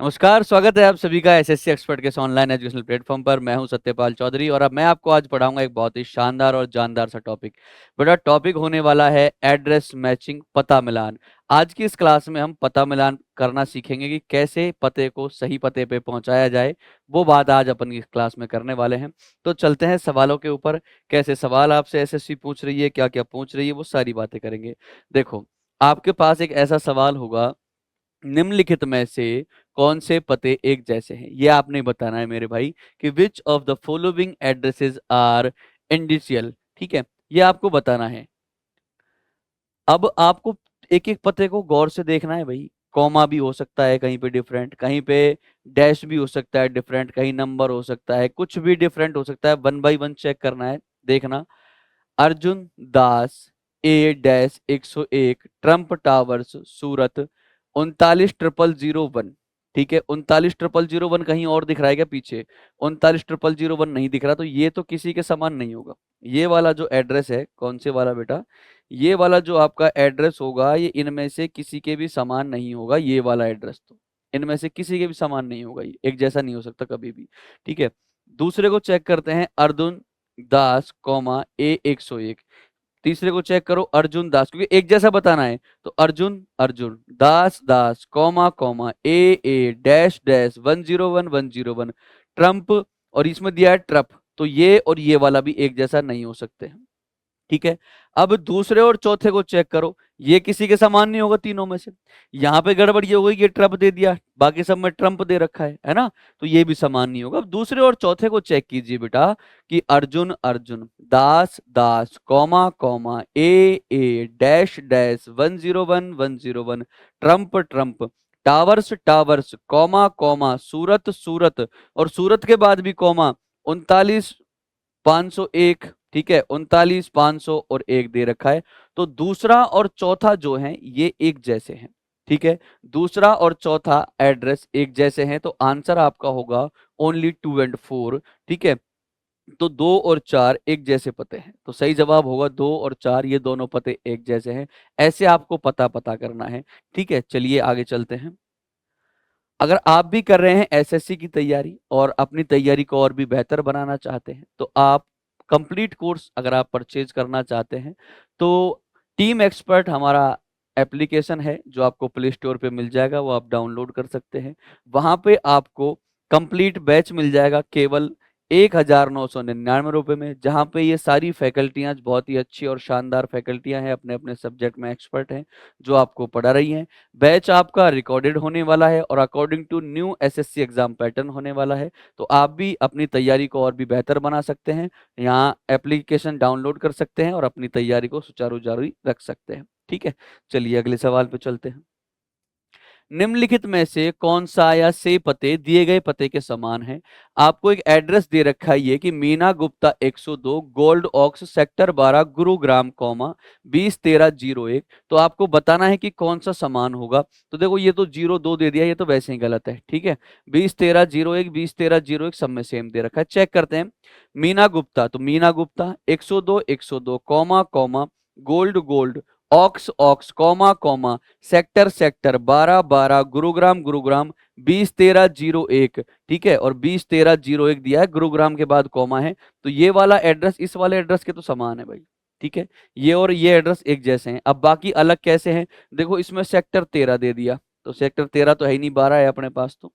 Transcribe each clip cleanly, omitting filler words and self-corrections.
नमस्कार, स्वागत है आप सभी का एसएससी एक्सपर्ट के इस ऑनलाइन एजुकेशनल प्लेटफॉर्म पर। मैं हूं सत्यपाल चौधरी और अब मैं आपको आज पढ़ाऊंगा एक बहुत ही शानदार और जानदार सा टॉपिक। बेटा टॉपिक होने वाला है एड्रेस मैचिंग, पता मिलान। आज की इस क्लास में हम पता मिलान करना सीखेंगे कि कैसे पते को सही पते पे पहुंचाया जाए। वो बात आज अपन इस क्लास में करने वाले हैं। तो चलते हैं सवालों के ऊपर। कैसे सवाल आपसे एसएससी पूछ रही है, क्या क्या पूछ रही है, वो सारी बातें करेंगे। देखो, आपके पास एक ऐसा सवाल होगा, निम्नलिखित में से कौन से पते एक जैसे हैं? ये आपने बताना है मेरे भाई कि which of the following addresses are identical. ठीक है, ये आपको बताना है। अब आपको एक एक पते को गौर से देखना है भाई। कॉमा भी हो सकता है कहीं पे डिफरेंट, कहीं पे डैश भी हो सकता है डिफरेंट, कहीं नंबर हो सकता है, कुछ भी डिफरेंट हो सकता है। वन बाई वन चेक करना है, देखना। अर्जुन दास, ए डैश 101, ट्रंप टावर्स, सूरत, 39,001। ठीक है, 39,001 कहीं और दिख रहा है क्या पीछे? 39,001 नहीं दिख रहा, तो ये तो किसी के समान नहीं होगा। ये वाला जो एड्रेस है, कौन से वाला बेटा? ये वाला जो आपका एड्रेस होगा, ये इनमें से किसी के भी समान नहीं होगा। ये वाला एड्रेस तो इनमें से किसी के भी समान नहीं होगा, ये एक जैसा नहीं हो सकता कभी भी। ठीक है, दूसरे को चेक करते हैं। अर्जुन दास कॉमा ए 101। तीसरे को चेक करो, अर्जुन दास, क्योंकि एक जैसा बताना है। तो Arjun Arjun, Das Das, comma comma, A dash dash 101 101, Trump, और इसमें दिया है ट्रप। तो ये और ये वाला भी एक जैसा नहीं हो सकते हैं। ठीक है, अब दूसरे और चौथे को चेक करो। ये किसी के समान नहीं होगा तीनों में से। यहाँ पे गड़बड़ ये हो गई, ये ट्रम्प दे दिया, बाकी सब में ट्रम्प दे रखा है ना? तो ये भी समान नहीं होगा। अब दूसरे और चौथे को चेक कीजिए बेटा कि Arjun Arjun, Das Das, comma comma, A dash dash 101 101, Trump Trump, towers towers, comma comma, Surat Surat, और सूरत के बाद भी कॉमा, 39,501। ठीक है, 39,500 और एक दे रखा है। तो दूसरा और चौथा जो है ये एक जैसे हैं। ठीक है, दूसरा और चौथा एड्रेस एक जैसे हैं, तो आंसर आपका होगा ओनली 2 और 4। ठीक है, तो 2 और 4 एक जैसे पते हैं, तो सही जवाब होगा 2 और 4, ये दोनों पते एक जैसे हैं। ऐसे आपको पता पता करना है। ठीक है, चलिए आगे चलते हैं। अगर आप भी कर रहे हैं एसएससी की तैयारी और अपनी तैयारी को और भी बेहतर बनाना चाहते हैं, तो आप कंप्लीट कोर्स अगर आप परचेज करना चाहते हैं, तो टीम एक्सपर्ट हमारा एप्लीकेशन है जो आपको प्ले स्टोर पे मिल जाएगा, वो आप डाउनलोड कर सकते हैं। वहां पे आपको कंप्लीट बैच मिल जाएगा केवल 1,999 में, जहाँ पे ये सारी फैकल्टियाँ बहुत ही अच्छी और शानदार फैकल्टियाँ हैं, अपने अपने सब्जेक्ट में एक्सपर्ट हैं, जो आपको पढ़ा रही हैं। बैच आपका रिकॉर्डेड होने वाला है और according to new SSC exam pattern होने वाला है। तो आप भी अपनी तैयारी को और भी बेहतर बना सकते हैं। यहाँ एप्लीकेशन डाउनलोड कर सकते हैं और अपनी तैयारी को सुचारू जारी रख सकते हैं। ठीक है, चलिए अगले सवाल पे चलते हैं। निम्नलिखित में से कौन सा या से पते दिए गए पते के समान है? आपको एक एड्रेस दे रखा है ये कि Meena Gupta 102, gold oaks, sector 12, Gurugram, comma 201301। तो आपको बताना है कि कौन सा समान होगा। तो देखो, ये तो 02 दे दिया, ये तो वैसे ही गलत है। ठीक है, 201301 201301 सब में सेम दे रखा है। चेक करते हैं। मीना गुप्ता, तो Meena Gupta 102 comma comma, gold gold, ox ox, comma comma, sector sector, 12 12, Gurugram Gurugram, 201301। ठीक है, और 201301 दिया है, गुरुग्राम के बाद कॉमा है। तो ये वाला एड्रेस इस वाले एड्रेस के तो समान है भाई। ठीक है, ये और ये एड्रेस एक जैसे हैं। अब बाकी अलग कैसे हैं? देखो, इसमें सेक्टर 13 दे दिया, तो सेक्टर 13 तो है ही नहीं, 12 है अपने पास। तो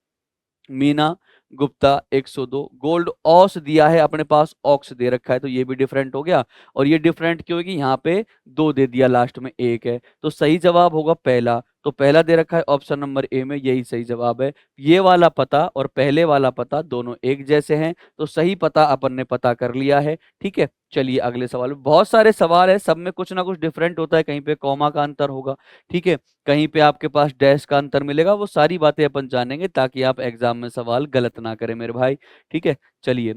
मीना गुप्ता 102, गोल्ड ऑस दिया है अपने पास, ऑक्स दे रखा है, तो ये भी डिफरेंट हो गया। और ये डिफरेंट क्यों है कि यहाँ पे 2 दे दिया, लास्ट में 1 है। तो सही जवाब होगा पहला। तो पहला दे रखा है ऑप्शन नंबर ए में, यही सही जवाब है। ये वाला पता और पहले वाला पता दोनों एक जैसे हैं, तो सही पता अपन ने पता कर लिया है। ठीक है, चलिए अगले सवाल में। बहुत सारे सवाल है, सब में कुछ ना कुछ डिफरेंट होता है, कहीं पे कॉमा का अंतर होगा। ठीक है, कहीं पे आपके पास डैश का अंतर मिलेगा। वो सारी बातें अपन जानेंगे ताकि आप एग्जाम में सवाल गलत ना करें मेरे भाई। ठीक है, चलिए।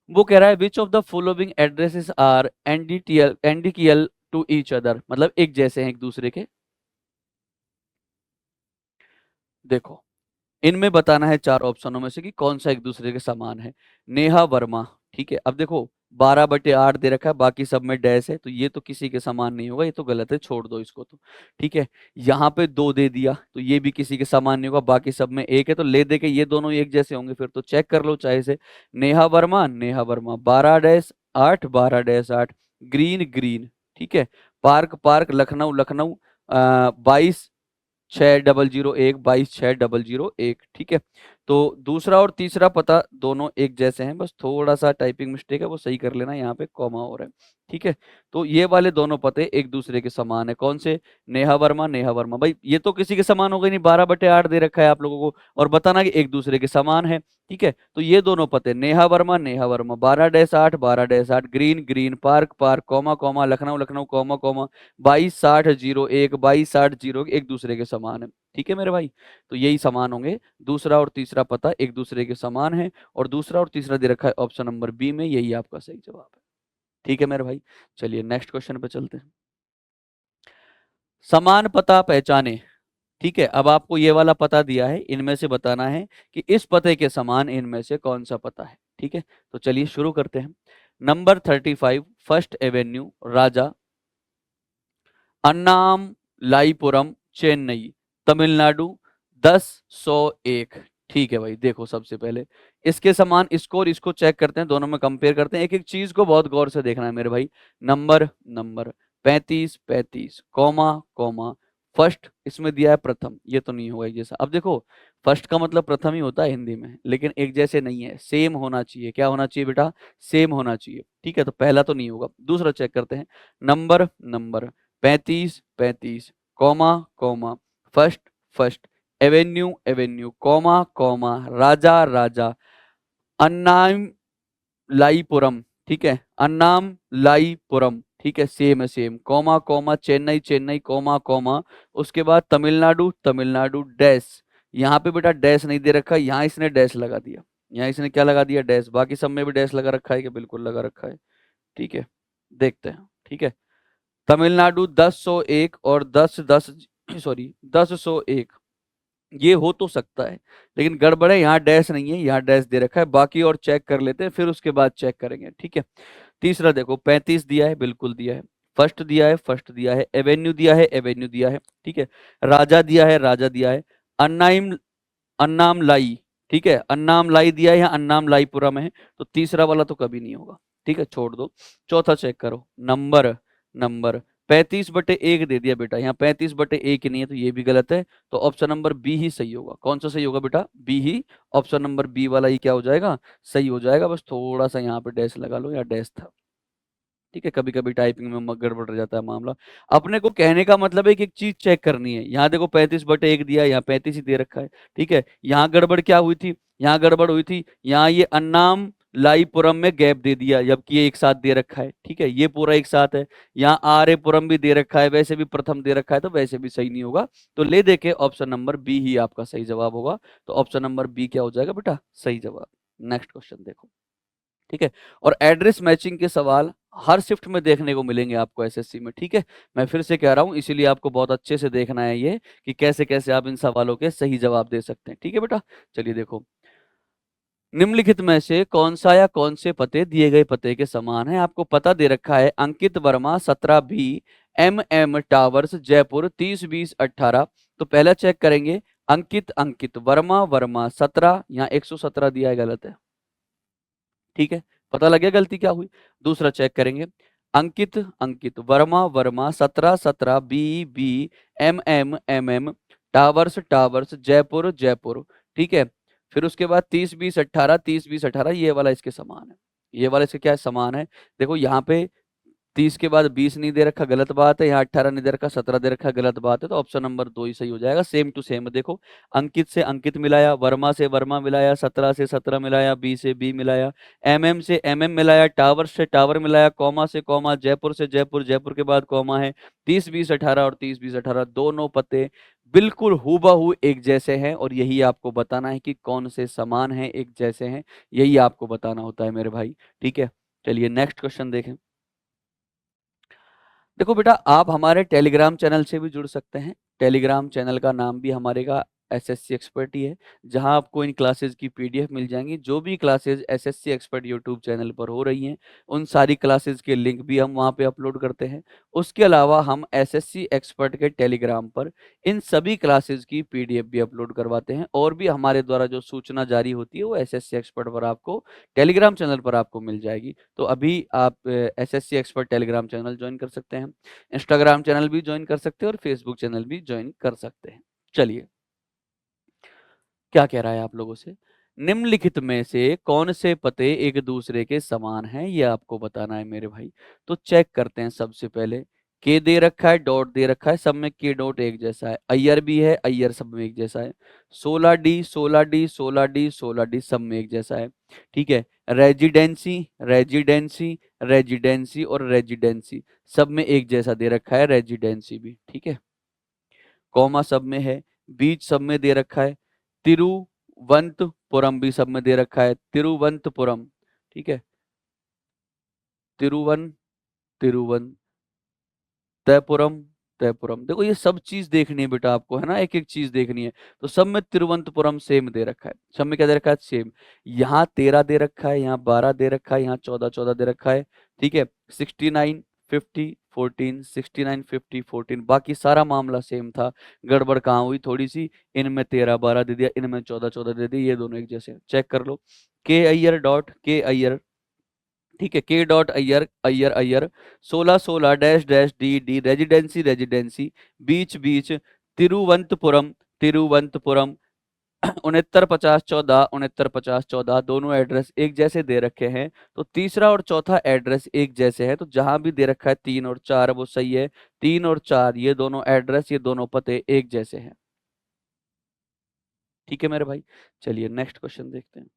वो कह रहा है which of the following addresses are identical to each other, मतलब एक जैसे हैं एक दूसरे के। देखो, इनमें बताना है चार ऑप्शनों में से कि कौन सा एक दूसरे के समान है। नेहा वर्मा। ठीक है, अब देखो, 12/8 दे रखा है, बाकी सब में डैश है, तो ये तो किसी के समान नहीं होगा, ये तो गलत है, छोड़ दो इसको तो। ठीक है, यहाँ पे 2 दे दिया, तो ये भी किसी के समान नहीं होगा, बाकी सब में 1 है, तो ले दे के ये दोनों एक जैसे होंगे, फिर तो चेक कर लो चाहे से। नेहा वर्मा 12/8, 12/8, ग्रीन ग्रीन, ठीक है। पार्क पार्क लखनऊ लखनऊ 22/601, 22/601, ठीक है। तो दूसरा और तीसरा पता दोनों एक जैसे हैं, बस थोड़ा सा टाइपिंग मिस्टेक है, वो सही कर लेना, यहाँ पे कॉमा हो रहा है, ठीक है। तो ये वाले दोनों पते एक दूसरे के समान है, कौन से? नेहा वर्मा, भाई ये तो किसी के समान हो गई नहीं, 12/8 दे रखा है आप लोगों को, और बताना कि एक दूसरे के समान है, ठीक है। तो ये दोनों पते Neha Verma 12/8, 12/8, green green, park park, comma comma, Lucknow Lucknow, comma comma, 22/6001, 22/6001 एक दूसरे के समान है, ठीक है मेरे भाई। तो यही समान होंगे, दूसरा और तीसरा पता एक दूसरे के समान है, और दूसरा और तीसरा दे रखा है ऑप्शन नंबर बी में, यही आपका सही जवाब है, ठीक है मेरे भाई। चलिए नेक्स्ट क्वेश्चन पे चलते हैं। समान पता पहचाने, ठीक है। अब आपको ये वाला पता दिया है, इनमें से बताना है कि इस पते के समान इनमें से कौन सा पता है, ठीक है। तो चलिए शुरू करते हैं। नंबर 35 फर्स्ट एवेन्यू, राजा, अन्नामलाईपुरम, चेन्नई, तमिलनाडु, 10-101, ठीक है भाई। देखो सबसे पहले इसके समान इसको और इसको चेक करते हैं, दोनों में कंपेयर करते हैं, एक एक चीज को बहुत गौर से देखना है मेरे भाई। Number number 35-35, comma comma, first इसमें दिया है प्रथम, ये तो नहीं होगा एक जैसा। अब देखो फर्स्ट का मतलब प्रथम ही होता है हिंदी में, लेकिन एक जैसे नहीं है, सेम होना चाहिए। क्या होना चाहिए बेटा? सेम होना चाहिए, ठीक है। तो पहला तो नहीं होगा, दूसरा चेक करते हैं। Number number 35-35, comma comma, first first, avenue avenue, comma comma, Raja Raja, Annamalaipuram, ठीक है, अन्नाम लाईपुरम, ठीक है, सेम है same, comma comma, Chennai Chennai, comma comma, उसके बाद तमिलनाडु तमिलनाडु, डैश। यहाँ पे बेटा डैश नहीं दे रखा, यहाँ इसने डैश लगा दिया, यहाँ इसने क्या लगा दिया? डैश। बाकी सब में भी डैश लगा रखा है कि बिल्कुल लगा रखा है, ठीक है, देखते हैं, ठीक है। तमिलनाडु 10-101 और 10-10 सॉरी 10-101, ये हो तो सकता है, लेकिन गड़बड़ है, यहाँ डैश नहीं है, यहाँ डैश दे रखा है। बाकी और चेक कर लेते हैं, फिर उसके बाद चेक करेंगे, ठीक है। तीसरा देखो 35 दिया है, बिल्कुल दिया है, फर्स्ट दिया है, फर्स्ट दिया है, एवेन्यू दिया है, एवेन्यू दिया है, ठीक है, राजा दिया है, राजा दिया है, अन्नाइम अन्नाम लाई, ठीक है, अन्नाम लाई दिया है, यहाँ अन्नाम लाईपुरम है, तो तीसरा वाला तो कभी नहीं होगा, ठीक है, छोड़ दो। चौथा चेक करो, नंबर नंबर 35/1 दे दिया बेटा, यहाँ 35/1 नहीं है, तो ये भी गलत है, तो ऑप्शन नंबर बी ही सही होगा। कौन सा सही होगा बेटा? बी ही, ऑप्शन नंबर बी वाला ही क्या हो जाएगा? सही हो जाएगा। बस थोड़ा सा यहाँ पे डैश लगा लो, या डैश था, ठीक है, कभी कभी टाइपिंग में गड़बड़ रह जाता है मामला। अपने को कहने का मतलब है कि एक चीज चेक करनी है। यहाँ देखो 35/1 दिया, यहाँ 35 ही दे रखा है, ठीक है। यहाँ गड़बड़ क्या हुई थी? यहाँ गड़बड़ हुई थी, यहाँ ये अन्नाम लाईपुरम में गैप दे दिया, जबकि ये एक साथ दे रखा है, ठीक है, ये पूरा एक साथ है। यहाँ आर्यपुरम भी दे रखा है, वैसे भी प्रथम दे रखा है, तो वैसे भी सही नहीं होगा। तो ले दे के ऑप्शन नंबर बी ही आपका सही जवाब होगा। तो ऑप्शन नंबर बी क्या हो जाएगा बेटा? सही जवाब। नेक्स्ट क्वेश्चन देखो, ठीक है। और एड्रेस मैचिंग के सवाल हर शिफ्ट में देखने को मिलेंगे आपको एसएससी में, ठीक है। मैं फिर से कह रहा हूं, इसीलिए आपको बहुत अच्छे से देखना है ये, कि कैसे कैसे आप इन सवालों के सही जवाब दे सकते हैं, ठीक है बेटा। चलिए देखो, निम्नलिखित में से कौन सा या कौन से पते दिए गए पते के समान है? आपको पता दे रखा है Ankit Verma 17B, MM towers, Jaipur 30-20-18। तो पहला चेक करेंगे, अंकित अंकित, वर्मा वर्मा 17, यहाँ 117 दिया है, गलत है, ठीक है, पता लग गया गलती क्या हुई। दूसरा चेक करेंगे, Ankit Ankit, Verma Verma 17-17, B MM towers towers, Jaipur Jaipur, ठीक है। फिर उसके बाद 30-20-18, 30-20-18, ये वाला इसके समान है, ये वाला इसके क्या है? समान है। देखो यहाँ पे 30 के बाद 20 नहीं दे रखा, गलत बात है। यहाँ 18 नहीं दे रखा, 17 दे रखा, गलत बात है। तो ऑप्शन नंबर 2 ही सही हो जाएगा, सेम टू सेम। देखो, अंकित से अंकित मिलाया, वर्मा से वर्मा मिलाया, 17 से 17 मिलाया, बी से बी मिलाया, MM से MM मिलाया, टावर से टावर मिलाया, कॉमा से कॉमा, जयपुर से जयपुर, जयपुर के बाद कॉमा है, 30-20-18 और 30-20-18 दोनों पते बिल्कुल हूबहू एक जैसे हैं, और यही आपको बताना है कि कौन से समान हैं, एक जैसे हैं, यही आपको बताना होता है मेरे भाई, ठीक है। चलिए नेक्स्ट क्वेश्चन देखें। देखो बेटा, आप हमारे टेलीग्राम चैनल से भी जुड़ सकते हैं। टेलीग्राम चैनल का नाम भी हमारे का एसएससी एक्सपर्ट ही है, जहां आपको इन क्लासेस की पीडीएफ मिल जाएंगी। जो भी classes SSC expert YouTube channel पर हो रही हैं, उन सारी क्लासेस के लिंक भी हम वहां पे अपलोड करते हैं। उसके अलावा हम एसएससी एक्सपर्ट के टेलीग्राम पर इन सभी क्लासेस की पीडीएफ भी अपलोड करवाते हैं, और भी हमारे द्वारा जो सूचना जारी होती है वो एसएससी एक्सपर्ट पर आपको टेलीग्राम चैनल पर आपको मिल जाएगी। तो अभी आप SSC expert Telegram channel join कर सकते हैं, इंस्टाग्राम चैनल भी ज्वाइन कर सकते हैं और फेसबुक चैनल भी ज्वाइन कर सकते हैं। चलिए, क्या कह रहा है आप लोगों से, निम्नलिखित में से कौन से पते एक दूसरे के समान हैं, ये आपको बताना है मेरे भाई। तो चेक करते हैं। सबसे पहले के दे रखा है, डॉट दे रखा है, सब में के डॉट एक जैसा है। अय्यर भी है, अय्यर सब में एक जैसा है। 16D 16D 16D 16D सब में एक जैसा है। ठीक है। रेजिडेंसी रेजिडेंसी रेजिडेंसी और रेजिडेंसी सब में एक जैसा दे रखा है, रेजिडेंसी भी। ठीक है। कॉमा सब में है, बीच सब में दे रखा है। तिरुवंतपुरम भी सब में दे रखा है, तिरुवंतपुरम। ठीक है। तिरुवन तिरुवनंतपुरम तयपुरम। देखो ये सब चीज देखनी है बेटा आपको, है ना, एक एक चीज देखनी है। तो सब में तिरुवंतपुरम सेम दे रखा है, सब में क्या दे रखा है, सेम। यहाँ 13 दे रखा है, यहाँ 12 दे रखा है, यहाँ 14 14 दे रखा है। ठीक है। 69 50 14 69 50 14, बाकी सारा मामला सेम था। गड़बड़ कहाँ हुई थोड़ी सी, इनमें 13 12 दे दिया, इनमें 14 14 दे दिया, ये दोनों एक जैसे। चेक कर लो। के अय्यर डॉट के अय्यर। ठीक है। K dot Iyer Iyer Iyer 16 16 dash dash D D residency residency beach beach Thiruvananthapuram Thiruvananthapuram 69 50 14 69 50 14 दोनों एड्रेस एक जैसे दे रखे हैं। तो तीसरा और चौथा एड्रेस एक जैसे है, तो जहां भी दे रखा है 3 और 4 वो सही है। 3 और 4 ये दोनों एड्रेस, ये दोनों पते एक जैसे हैं। ठीक है मेरे भाई। चलिए नेक्स्ट क्वेश्चन देखते हैं।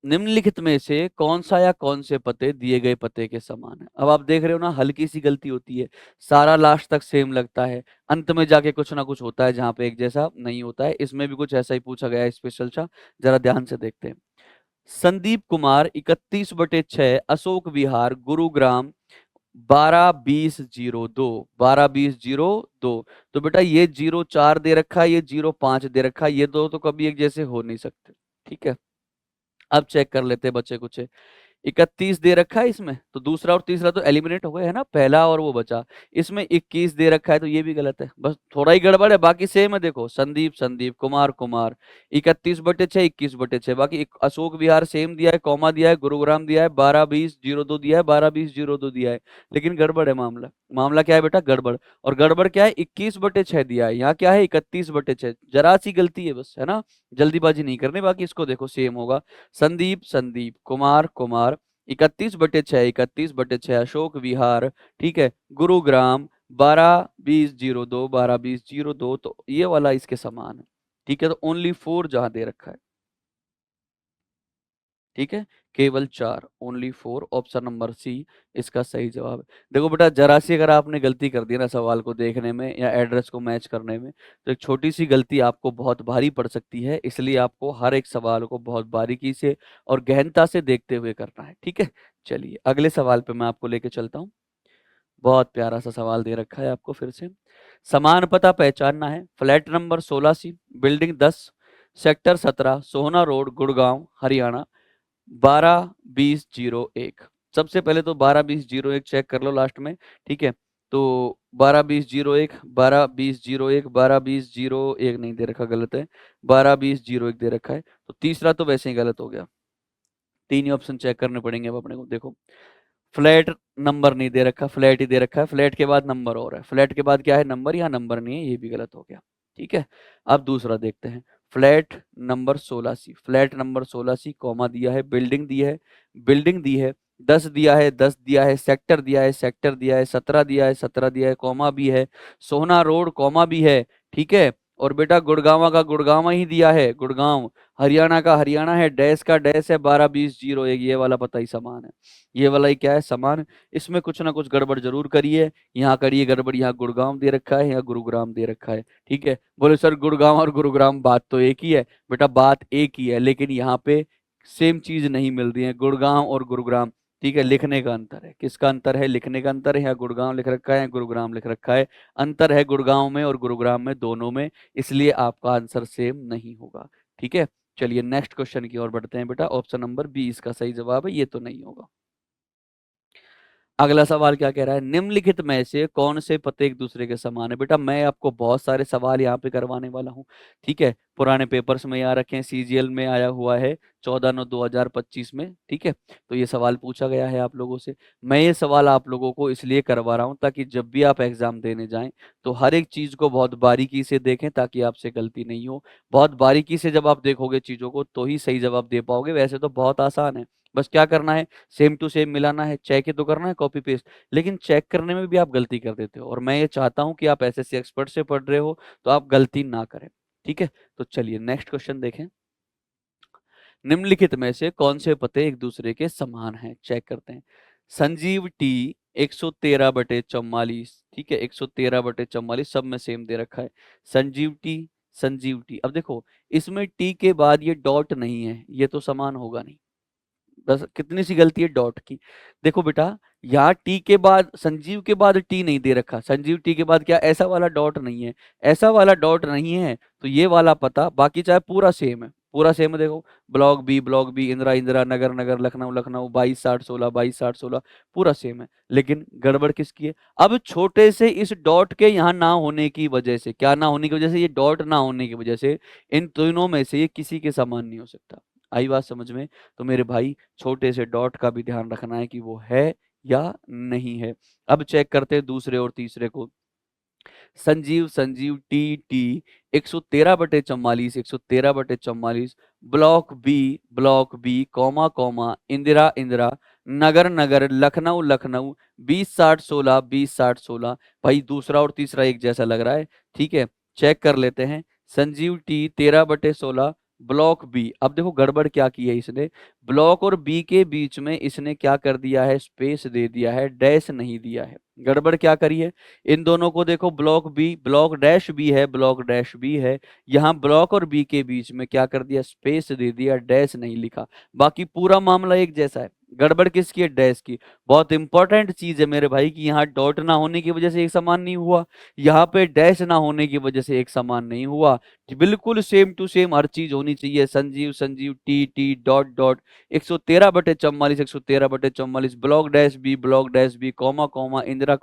निम्नलिखित में से कौन सा या कौन से पते दिए गए पते के समान है। अब आप देख रहे हो ना, हल्की सी गलती होती है, सारा लास्ट तक सेम लगता है, अंत में जाके कुछ ना कुछ होता है जहां पे एक जैसा नहीं होता है। इसमें भी कुछ ऐसा ही पूछा गया है स्पेशल सा, जरा ध्यान से देखते हैं। संदीप कुमार 31/6 अशोक विहार गुरुग्राम 12 20 02 12 20 02। तो बेटा ये 04 दे रखा है, ये 05 दे रखा है, ये दो तो कभी एक जैसे हो नहीं सकते। ठीक है। अब चेक कर लेते हैं बच्चे कुछ। 31 दे रखा है इसमें, तो दूसरा और तीसरा तो एलिमिनेट हो गए है ना, पहला और वो बचा। इसमें 21 दे रखा है, तो ये भी गलत है, बस थोड़ा ही गड़बड़ है, बाकी सेम है। देखो संदीप संदीप कुमार कुमार 31/6 21/6, बाकी अशोक विहार सेम दिया है, कॉमा दिया है, गुरुग्राम दिया है, 12 20 02 दिया है, 12 20 02 दिया है। लेकिन गड़बड़ है मामला, मामला क्या है बेटा, गड़बड़। और गड़बड़ क्या है, 21/6 दिया है, यहाँ क्या है 31/6, जरा सी गलती है बस, है ना। जल्दीबाजी नहीं करनी, बाकी इसको देखो सेम होगा। संदीप संदीप कुमार कुमार 31/6 31/6 अशोक विहार। ठीक है। गुरुग्राम 12 20 02 12 20 02, तो ये वाला इसके समान है। ठीक है। तो ओनली 4 जहां दे रखा है। ठीक है। केवल 4, ओनली 4, ऑप्शन नंबर सी इसका सही जवाब है। देखो बेटा, जरा सी अगर आपने गलती कर दी ना सवाल को देखने में या एड्रेस को मैच करने में, तो एक छोटी सी गलती आपको बहुत भारी पड़ सकती है। इसलिए आपको हर एक सवाल को बहुत बारीकी से और गहनता से देखते हुए करना है। ठीक है। चलिए अगले सवाल पे मैं आपको लेके चलता हूँ। बहुत प्यारा सा सवाल दे रखा है आपको फिर से। समान पता पहचानना है। Flat number 16C, building 10, sector 17, सोहना रोड, गुड़गांव, हरियाणा 12 20 01। सबसे पहले तो 12 20 01 चेक कर लो लास्ट में। ठीक है। तो 12 20 01 12 20 01 12 20 01 नहीं दे रखा, गलत है। 12 20 01 दे रखा है, तो तीसरा तो वैसे ही गलत हो गया। तीन ही ऑप्शन चेक करने पड़ेंगे अब अपने को। देखो, फ्लैट नंबर नहीं दे रखा, फ्लैट ही दे रखा है, फ्लैट के बाद नंबर और है, फ्लैट के बाद क्या है, नंबर, यहाँ नंबर नहीं है, ये भी गलत हो गया। ठीक है। अब दूसरा देखते हैं। Flat number 16C, flat number 16C, comma दिया है, बिल्डिंग दी है, बिल्डिंग दी है, 10 दिया है, 10 दिया है, सेक्टर दिया है, सेक्टर दिया है, 17 दिया है, 17 दिया है, कॉमा भी है, सोहना रोड, कॉमा भी है। ठीक है। और बेटा गुड़गांव का गुड़गांव ही दिया है, गुड़गांव। हरियाणा का हरियाणा है, डैश का डैश है, 12 20 01, ये वाला पता ही समान है, ये वाला ही क्या है, समान। इसमें कुछ ना कुछ गड़बड़ जरूर करिए, यहाँ करिए गड़बड़, यहाँ गुड़गांव दे रखा है, यहाँ गुरुग्राम दे रखा है। ठीक है। बोले सर गुड़गांव और गुरुग्राम बात तो एक ही है, बेटा बात एक ही है, लेकिन यहाँ पे सेम चीज नहीं मिल रही है, गुड़गांव और गुरुग्राम ठीक है, लिखने का अंतर है। किसका अंतर है? लिखने का अंतर है। यहाँ गुड़गांव लिख रखा है, गुरुग्राम लिख रखा है। अंतर है गुड़गांव में और गुरुग्राम में, दोनों में, इसलिए आपका आंसर सेम नहीं होगा। ठीक है, चलिए नेक्स्ट क्वेश्चन की ओर बढ़ते हैं बेटा। ऑप्शन नंबर बी इसका सही जवाब है, ये तो नहीं होगा। अगला सवाल क्या कह रहा है? निम्नलिखित में से कौन से पते एक दूसरे के समान है? बेटा मैं आपको बहुत सारे सवाल यहाँ पे करवाने वाला हूँ। ठीक है, पुराने पेपर्स में यहाँ रखे हैं, सीजीएल में आया हुआ है 14/9/2025 में। ठीक है, तो ये सवाल पूछा गया है आप लोगों से। मैं ये सवाल आप लोगों को इसलिए करवा रहा हूँ ताकि जब भी आप एग्जाम देने जाएं तो हर एक चीज को बहुत बारीकी से देखें, ताकि आपसे गलती नहीं हो। बहुत बारीकी से जब आप देखोगे चीजों को तो ही सही जवाब दे पाओगे। वैसे तो बहुत आसान है, बस क्या करना है, सेम टू सेम मिलाना है, चेक ही तो करना है, कॉपी पेस्ट। लेकिन चेक करने में भी आप गलती कर देते हो, और मैं ये चाहता हूं कि आप एसएससी एक्सपर्ट से पढ़ रहे हो तो आप गलती ना करें। ठीक है, तो चलिए नेक्स्ट क्वेश्चन देखें। निम्नलिखित में से कौन से पते एक दूसरे के समान हैं? चेक करते हैं। संजीव टी 113/44। ठीक है, 113/44 सब में सेम दे रखा है। Sanjeev T, Sanjeev T. अब देखो, इसमें टी के बाद ये डॉट नहीं है, ये तो समान होगा नहीं। बस कितनी सी गलती है, डॉट की। देखो बेटा, यहाँ टी के बाद, संजीव के बाद टी नहीं दे रखा, संजीव टी के बाद क्या ऐसा वाला डॉट नहीं है, ऐसा वाला डॉट नहीं है, तो ये वाला पता, बाकी चाहे पूरा सेम है, पूरा सेम है। देखो, ब्लॉक बी, इंदिरा इंदिरा, नगर नगर, लखनऊ लखनऊ, 22/60/16, 22/60/16, पूरा सेम है। लेकिन गड़बड़ किसकी है? अब छोटे से इस डॉट के यहाँ ना होने की वजह से, क्या ना होने की वजह से, ये डॉट ना होने की वजह से इन तीनों में से ये किसी के समान नहीं हो सकता। आई बात समझ में? तो मेरे भाई, छोटे से डॉट का भी ध्यान रखना है कि वो है या नहीं है। अब चेक करते हैं दूसरे और तीसरे को। Sanjeev, Sanjeev T T 113/44, 113/44, block B, comma comma, Indira Indira, Nagar Nagar, Lucknow Lucknow, 20/60/16, 20/60/16। भाई दूसरा और तीसरा एक जैसा लग रहा है। ठीक है, चेक कर लेते हैं। Sanjeev T 13/16, block B. अब देखो गड़बड़ क्या की है इसने, ब्लॉक और बी के बीच में इसने क्या कर दिया है, स्पेस दे दिया है, डैश नहीं दिया है। गड़बड़ क्या करी है, इन दोनों को देखो, block B, block dash B है, ब्लॉक डैश बी है। यहाँ ब्लॉक और बी के बीच में क्या कर दिया, स्पेस दे दिया, डैश नहीं लिखा। बाकी पूरा मामला एक जैसा है। गड़बड़ किसकी है, डैश की। बहुत इंपॉर्टेंट चीज है मेरे भाई कि यहाँ डॉट ना होने की वजह से एक समान नहीं हुआ, यहाँ पे डैश ना होने की वजह से एक समान नहीं हुआ। बिल्कुल सेम टू सेम हर चीज होनी चाहिए। Sanjeev, Sanjeev T T, dot dot, 113/44, 113/44, block dash B, comma comma, Indira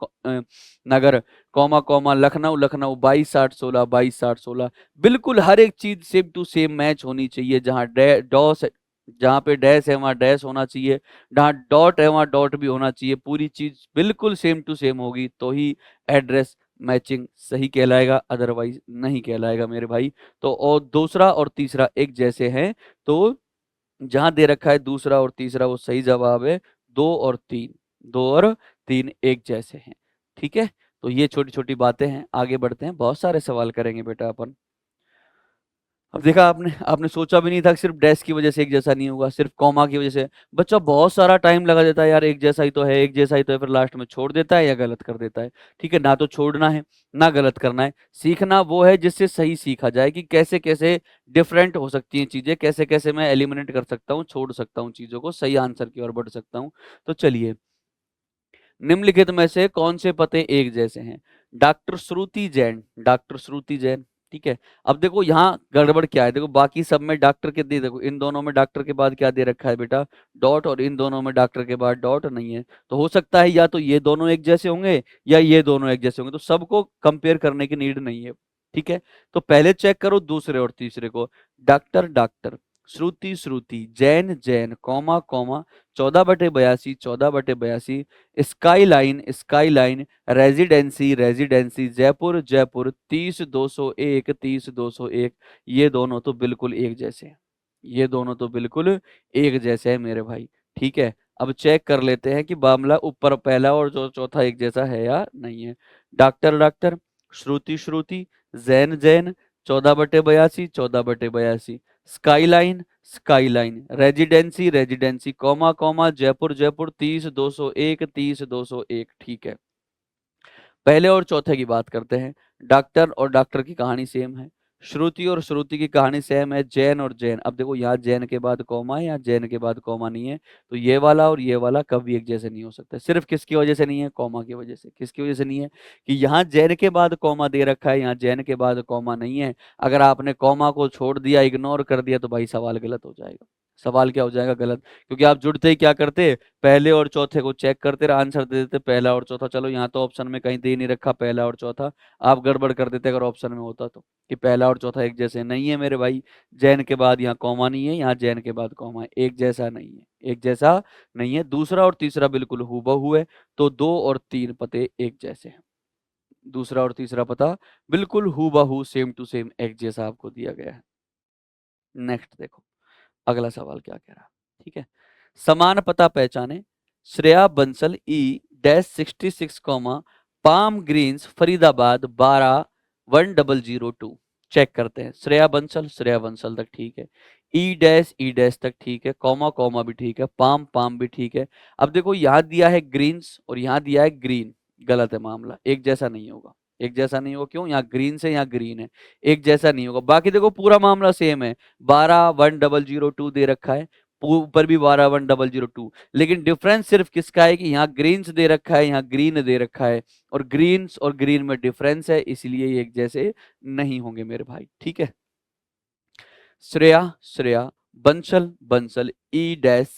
Nagar, comma comma, Lucknow Lucknow, 22/60/16, 22/60/16। बिल्कुल हर एक चीज सेम टू सेम मैच होनी चाहिए। जहाँ डॉस, जहाँ पे डैश है वहां डैश होना चाहिए, जहाँ डॉट है वहां डॉट भी होना चाहिए। पूरी चीज बिल्कुल सेम टू सेम होगी तो ही एड्रेस मैचिंग सही कहलाएगा, अदरवाइज नहीं कहलाएगा मेरे भाई। तो और दूसरा और तीसरा एक जैसे हैं, तो जहां दे रखा है दूसरा और तीसरा वो सही जवाब है। 2 और 3, 2 और 3 एक जैसे हैं। ठीक है, तो ये छोटी छोटी बातें हैं। आगे बढ़ते हैं, बहुत सारे सवाल करेंगे बेटा अपन। अब देखा आपने, आपने सोचा भी नहीं था कि सिर्फ डैश की वजह से एक जैसा नहीं होगा, सिर्फ कॉमा की वजह से। बच्चा बहुत सारा टाइम लगा देता है यार, एक जैसा ही तो है, एक जैसा ही तो है, फिर लास्ट में छोड़ देता है या गलत कर देता है। ठीक है, ना तो छोड़ना है ना गलत करना है। सीखना वो है जिससे सही सीखा जाए कि कैसे कैसे डिफरेंट हो सकती हैं चीजें, कैसे कैसे मैं एलिमिनेट कर सकता हूँ, छोड़ सकता हूँ चीजों को, सही आंसर की ओर बढ़ सकता हूँ। तो चलिए, निम्नलिखित में से कौन से पते एक जैसे हैं? डॉक्टर श्रुति जैन, डॉक्टर श्रुति जैन। ठीक है, अब देखो यहाँ गड़बड़ क्या है, देखो बाकी सब में डॉक्टर के दे, देखो इन दोनों में डॉक्टर के बाद क्या दे रखा है बेटा, डॉट, और इन दोनों में डॉक्टर के बाद डॉट नहीं है। तो हो सकता है या तो ये दोनों एक जैसे होंगे या ये दोनों एक जैसे होंगे, तो सबको कंपेयर करने की नीड नहीं है। ठीक है, तो पहले चेक करो दूसरे और तीसरे को। Doctor doctor, Shruti Shruti, Jain Jain, comma comma, 14/82, 14/82, skyline skyline, residency residency, Jaipur Jaipur, 30/201, 30/201। ये दोनों तो बिल्कुल एक जैसे हैं, ये दोनों तो बिल्कुल एक जैसे हैं मेरे भाई। ठीक है, अब चेक कर लेते हैं कि मामला ऊपर पहला और जो चौथा एक जैसा है या नहीं है। Doctor doctor, Shruti Shruti, Jain Jain, 14/82, 14/82, skyline skyline, residency residency, comma comma, Jaipur Jaipur, 30/201, 30/201। ठीक है, पहले और चौथे की बात करते हैं। डॉक्टर और डॉक्टर की कहानी सेम है, श्रुति और श्रुति की कहानी सेम है, जैन और जैन। अब देखो यहाँ जैन के बाद कॉमा है, यहाँ जैन के बाद कॉमा नहीं है, तो ये वाला और ये वाला कभी एक जैसे नहीं हो सकता। सिर्फ किसकी वजह से नहीं है? कॉमा की वजह से। किसकी वजह से नहीं है? कि यहाँ जैन के बाद कॉमा दे रखा है, यहाँ जैन के बाद कॉमा नहीं है। अगर आपने कॉमा को छोड़ दिया, इग्नोर कर दिया, तो भाई सवाल गलत हो जाएगा। सवाल क्या हो जाएगा? गलत। क्योंकि आप जुड़ते ही क्या करते, पहले और चौथे को चेक करते रहे, आंसर दे देते पहला और चौथा। चलो यहाँ तो ऑप्शन में कहीं दे नहीं रखा पहला और चौथा, आप गड़बड़ कर देते अगर ऑप्शन में होता तो, कि पहला और चौथा एक जैसे नहीं है मेरे भाई। जैन के बाद यहाँ कॉमा नहीं है, यहाँ जैन के बाद कॉमा है, एक जैसा नहीं है, एक जैसा नहीं है। दूसरा और तीसरा बिल्कुल हूबहू है, तो 2 और 3 पते एक जैसे हैं। दूसरा और तीसरा पता बिल्कुल हूबहू, सेम टू सेम, एक जैसा आपको दिया गया है। नेक्स्ट देखो अगला सवाल क्या कह रहा है, ठीक है। समान पता पहचाने, Shreya Bansal E dash 66 comma palm greens Faridabad 12 1002। Check करते हैं। श्रेया बंसल तक ठीक है, ई डैश तक ठीक है, कॉमा कॉमा भी ठीक है, पाम पाम भी ठीक है। अब देखो यहाँ दिया है ग्रीन्स और यहाँ दिया है ग्रीन, गलत है मामला, एक जैसा नहीं होगा। एक जैसा नहीं होगा क्यों? यहाँ ग्रीन से यहाँ ग्रीन है, एक जैसा नहीं होगा। बाकी देखो पूरा मामला सेम है, 12 1002 दे रखा है, ऊपर भी 12 1002, लेकिन डिफरेंस सिर्फ किसका है कि यहाँ ग्रीन्स दे रखा है, यहाँ ग्रीन दे रखा है, और ग्रीन्स और ग्रीन में डिफरेंस है, इसलिए ये एक जैसे नहीं होंगे मेरे भाई, ठीक है। Shreya Bansal Bansal E dash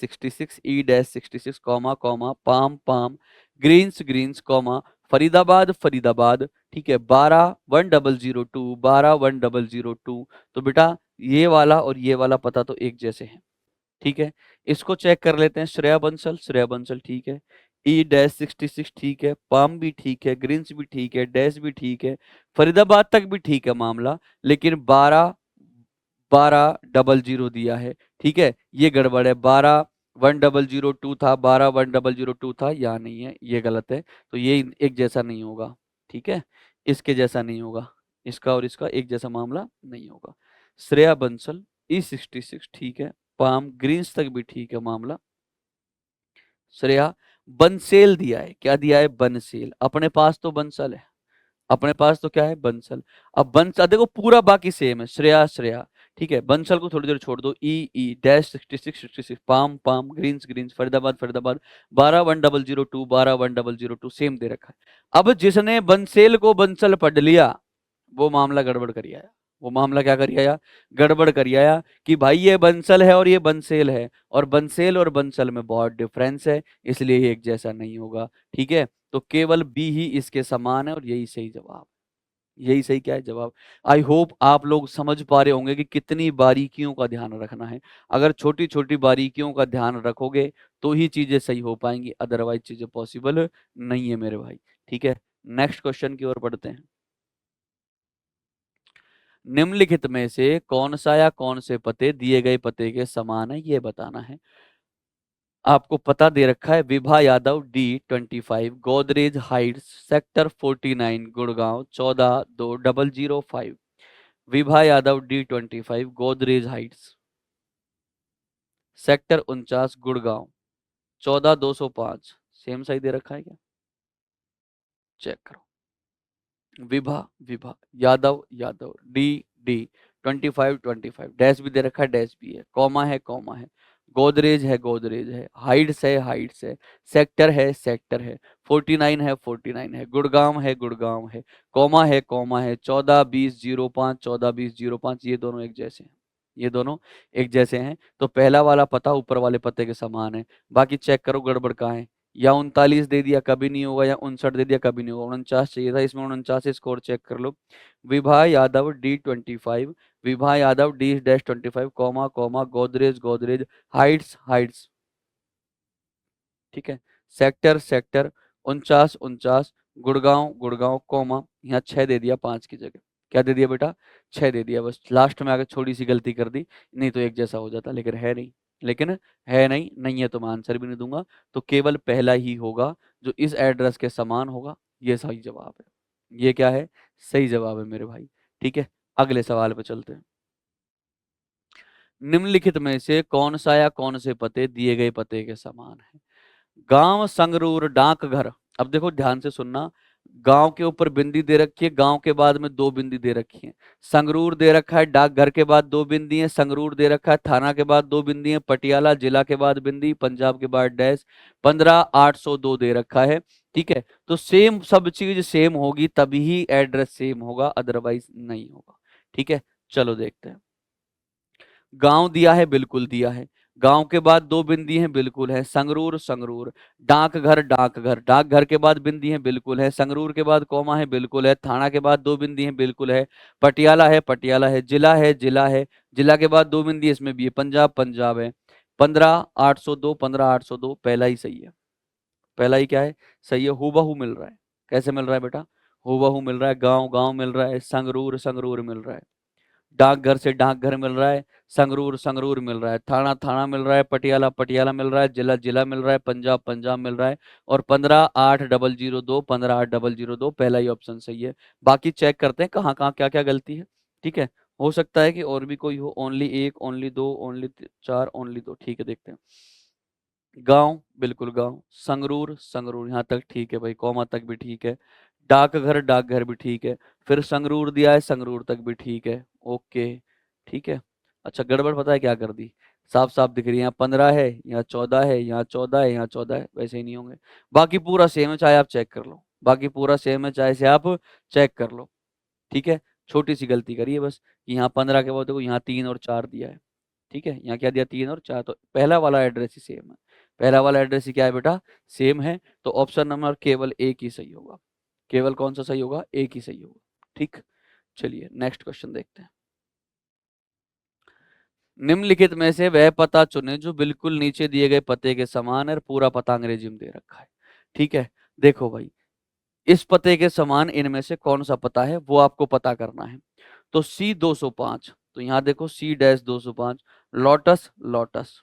66 comma comma palm palm greens greens comma Faridabad, ठीक है, 12 1002 तो बेटा ये वाला और ये वाला पता तो एक जैसे हैं, ठीक है। इसको चेक कर लेते हैं। श्रेया बंसल ठीक है, ई डैश 66 ठीक है, पाम भी ठीक है, ग्रीन्स भी ठीक है, डैश भी ठीक है, फरीदाबाद तक भी ठीक है मामला, लेकिन 12 1002 दिया है, ठीक है, ये गड़बड़ है। 12 1002 था, 12 1002 था, यहाँ नहीं है, ये गलत है, तो ये एक जैसा नहीं होगा, ठीक है, इसके जैसा नहीं होगा, इसका और इसका एक जैसा मामला नहीं होगा। श्रेया बंसल E66 ठीक है, पाम ग्रीन्स तक भी ठीक है मामला। श्रेया बंसेल दिया है, क्या दिया है? बंसेल। अपने पास तो बंसल है, अपने पास तो क्या है? बंसल। अब बंसल देखो पूरा बाकी सेम है, श्रेया, ठीक है, बंसल को थोड़ी देर छोड़ दो, E dash 66 palm palm greens greens Faridabad 12 1002 same दे रखा है। अब जिसने बंसेल को बंसल पढ़ लिया वो मामला गड़बड़ कर आया, वो मामला क्या कर आया? गड़बड़ कर आया, कि भाई ये बंसल है और ये बंसेल है, और बंसल में बहुत डिफरेंस है, इसलिए ये एक जैसा नहीं होगा, ठीक है। तो केवल बी ही इसके समान है और यही सही जवाब, यही सही क्या है? जवाब। आई होप आप लोग समझ पा रहे होंगे कि कितनी बारीकियों का ध्यान रखना है। अगर छोटी छोटी बारीकियों का ध्यान रखोगे तो ही चीजें सही हो पाएंगी, अदरवाइज चीजें पॉसिबल नहीं है मेरे भाई, ठीक है। नेक्स्ट क्वेश्चन की ओर बढ़ते हैं। निम्नलिखित में से कौन सा या कौन से पते दिए गए पते के समान है, ये बताना है। आपको पता दे रखा है, Vibha Yadav D25 Godrej Heights sector 49 Gurgaon 14 2005। Vibha Yadav D25 Godrej Heights sector 49 Gurgaon 14 205। Same सही दे रखा है क्या? चेक करो। विभा विभा यादव डी 25 डैश भी दे रखा है, डैश भी है, कॉमा है, गोदरेज है, हाइट्स है, सेक्टर है, 49 है, गुड़गांव है, कॉमा है, 14 20 05 ये दोनों एक जैसे हैं, ये दोनों एक जैसे हैं। तो पहला वाला पता ऊपर वाले पते के समान है, बाकी चेक करो गड़बड़ कहाँ है। या 39 दे दिया कभी नहीं होगा, या 59 दे दिया कभी नहीं होगा, 49 चाहिए था, इसमें 49 स्कोर चेक कर लो। Vibha Yadav D25, Vibha Yadav D-25 comma Godrej heights, ठीक है, सेक्टर 49 गुड़गांव कॉमा, यहाँ 6 दे दिया 5 की जगह, क्या दे दिया बेटा? 6 दे दिया, बस लास्ट में आकर छोटी सी गलती कर दी, नहीं तो एक जैसा हो जाता, लेकिन है नहीं है तो मैं आंसर भी नहीं दूंगा। तो केवल पहला ही होगा जो इस एड्रेस के समान होगा, ये सही जवाब है, ये क्या है? सही जवाब है मेरे भाई, ठीक है। अगले सवाल पे चलते हैं। निम्नलिखित में से कौन सा या कौन से पते दिए गए पते के समान है? गांव संगरूर डाकघर, अब देखो ध्यान से सुनना, गांव के ऊपर बिंदी दे रखी है, गांव के बाद में 2 बिंदी दे रखी है। संगरूर दे रखा है, डाकघर के बाद 2 बिंदी है। संगरूर दे रखा है, थाना के बाद 2 बिंदी है। पटियाला जिला के बाद बिंदी, पंजाब के बाद डैश। 15,802 दे रखा है। ठीक है, तो सेम, सब चीज सेम होगी तभी ही एड्रेस सेम होगा, अदरवाइज नहीं होगा। ठीक है, चलो देखते हैं। गांव दिया है, बिल्कुल दिया है। गांव के बाद 2 बिंदी हैं, बिल्कुल है। संगरूर, संगरूर। डाकघर, डाकघर। डाकघर के बाद बिंदी है, बिल्कुल है। संगरूर के बाद कौमा है, बिल्कुल है। थाना के बाद 2 बिंदी हैं, बिल्कुल है। पटियाला है, पटियाला है। जिला है, जिला है। जिला के बाद 2 बिंदी, इसमें भी है। पंजाब, पंजाब है। 15,802, 15,802 पहला ही सही है। पहला ही क्या है, सही है। हूबहू मिल रहा है। कैसे मिल रहा है बेटा, हूबहू मिल रहा है। गांव गांव मिल रहा है, संगरूर संगरूर मिल रहा है, डाकघर से डाकघर मिल रहा है, संगरूर संगरूर मिल रहा है, थाना थाना मिल रहा है, पटियाला पटियाला मिल रहा है, जिला जिला मिल रहा है, पंजाब पंजाब मिल रहा है। और 15,802, 15,802 पहला ही ऑप्शन सही है। बाकी चेक करते हैं कहाँ कहाँ क्या क्या गलती है। ठीक है, हो सकता है कि और भी कोई हो। Only 1, only 2, only 4, only 2। ठीक है, देखते हैं। गांव, बिल्कुल गांव। संगरूर, संगरूर यहाँ तक ठीक है भाई, कौमा तक भी ठीक है। डाकघर, डाकघर भी ठीक है। फिर संगरूर दिया है, संगरूर तक भी ठीक है। ओके, ठीक है। अच्छा, गड़बड़ पता है क्या कर दी, साफ साफ दिख रही है। यहाँ 15 है, यहाँ 14 है, यहाँ 14 है, यहाँ 14 है, वैसे ही नहीं होंगे। बाकी पूरा सेम है, चाहे आप चेक कर लो। बाकी पूरा सेम है, चाहे से आप चेक कर लो। ठीक है, छोटी सी गलती करिए बस कि यहाँ 15 के बाद देखो यहाँ 3 और 4 दिया है। ठीक है, यहाँ क्या दिया, 3 और 4, तो पहला वाला एड्रेस ही सेम है। पहला वाला एड्रेस ही क्या है बेटा, सेम है। तो ऑप्शन नंबर केवल एक ही सही होगा। केवल कौन सा सही होगा, एक ही सही होगा। ठीक, चलिए नेक्स्ट क्वेश्चन देखते हैं। निम्नलिखित में से वह पता चुने जो बिल्कुल नीचे दिए गए पते के समान है और पूरा पता अंग्रेजी में दे रखा है। ठीक है, देखो भाई, इस पते के समान इनमें से कौन सा पता है वो आपको पता करना है। तो C205, तो यहां देखो C-205, लोटस, लोटस।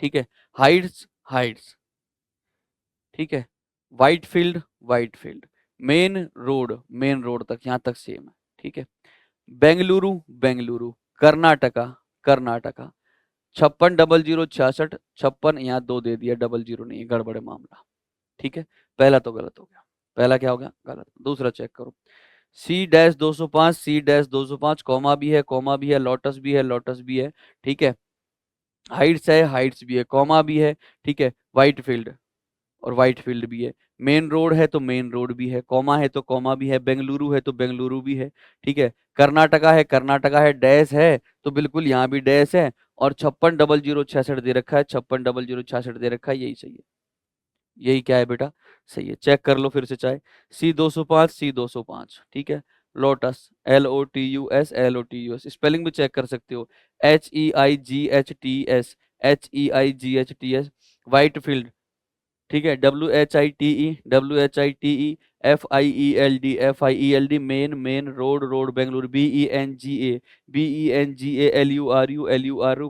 ठीक है, हाइट्स, हाइट्स। ठीक है, white field, white field. Main road, main road तक, यहां तक सेम है। ठीक है, बेंगलुरु, बेंगलुरु। कर्नाटका, कर्नाटका। 56,0066, 56, यहाँ 2 दे दिया, 00 नहीं है, गड़बड़ है मामला। ठीक है, पहला तो गलत हो गया। पहला क्या हो गया, गलत। दूसरा चेक करो। C-205, C-205, कॉमा भी है, कॉमा भी है, लोटस भी है, लोटस भी है। ठीक है, हाइट्स है, हाइट्स भी है, कॉमा भी है। ठीक है, वाइट फील्ड, और वाइट फील्ड भी है। मेन रोड है तो मेन रोड भी है, कॉमा है तो कॉमा भी है, बेंगलुरु है तो बेंगलुरु भी है। ठीक है, कर्नाटका है, कर्नाटका है, डैश है तो बिल्कुल यहाँ भी डैश है। और 56,0066 दे रखा है, 56,0066 दे रखा है, यही सही है। यही क्या है बेटा, सही है। चेक कर लो फिर से चाहे। C-205, C-205। ठीक है, लोटस, LOTUS, LOTUS। स्पेलिंग भी चेक कर सकते हो, HEIGHTS, HEIGHTS। वाइट फील्ड, ठीक है, WHITE, FIELD, main, main road, road Bengaluru, BENGA,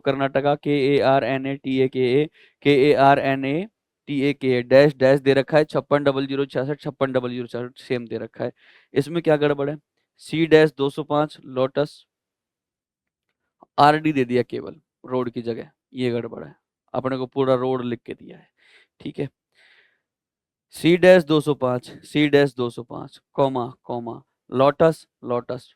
Karnataka, KARNATAKA, dash dash दे रखा है। 56,0066, 56,0066 सेम दे रखा है। इसमें क्या गड़बड़ है, C-205 लोटस, RD दे दिया केवल रोड की जगह, ये गड़बड़ है। अपने को पूरा रोड लिख के दिया है। ठीक है, C-205, C-205, comma comma, lotus, lotus.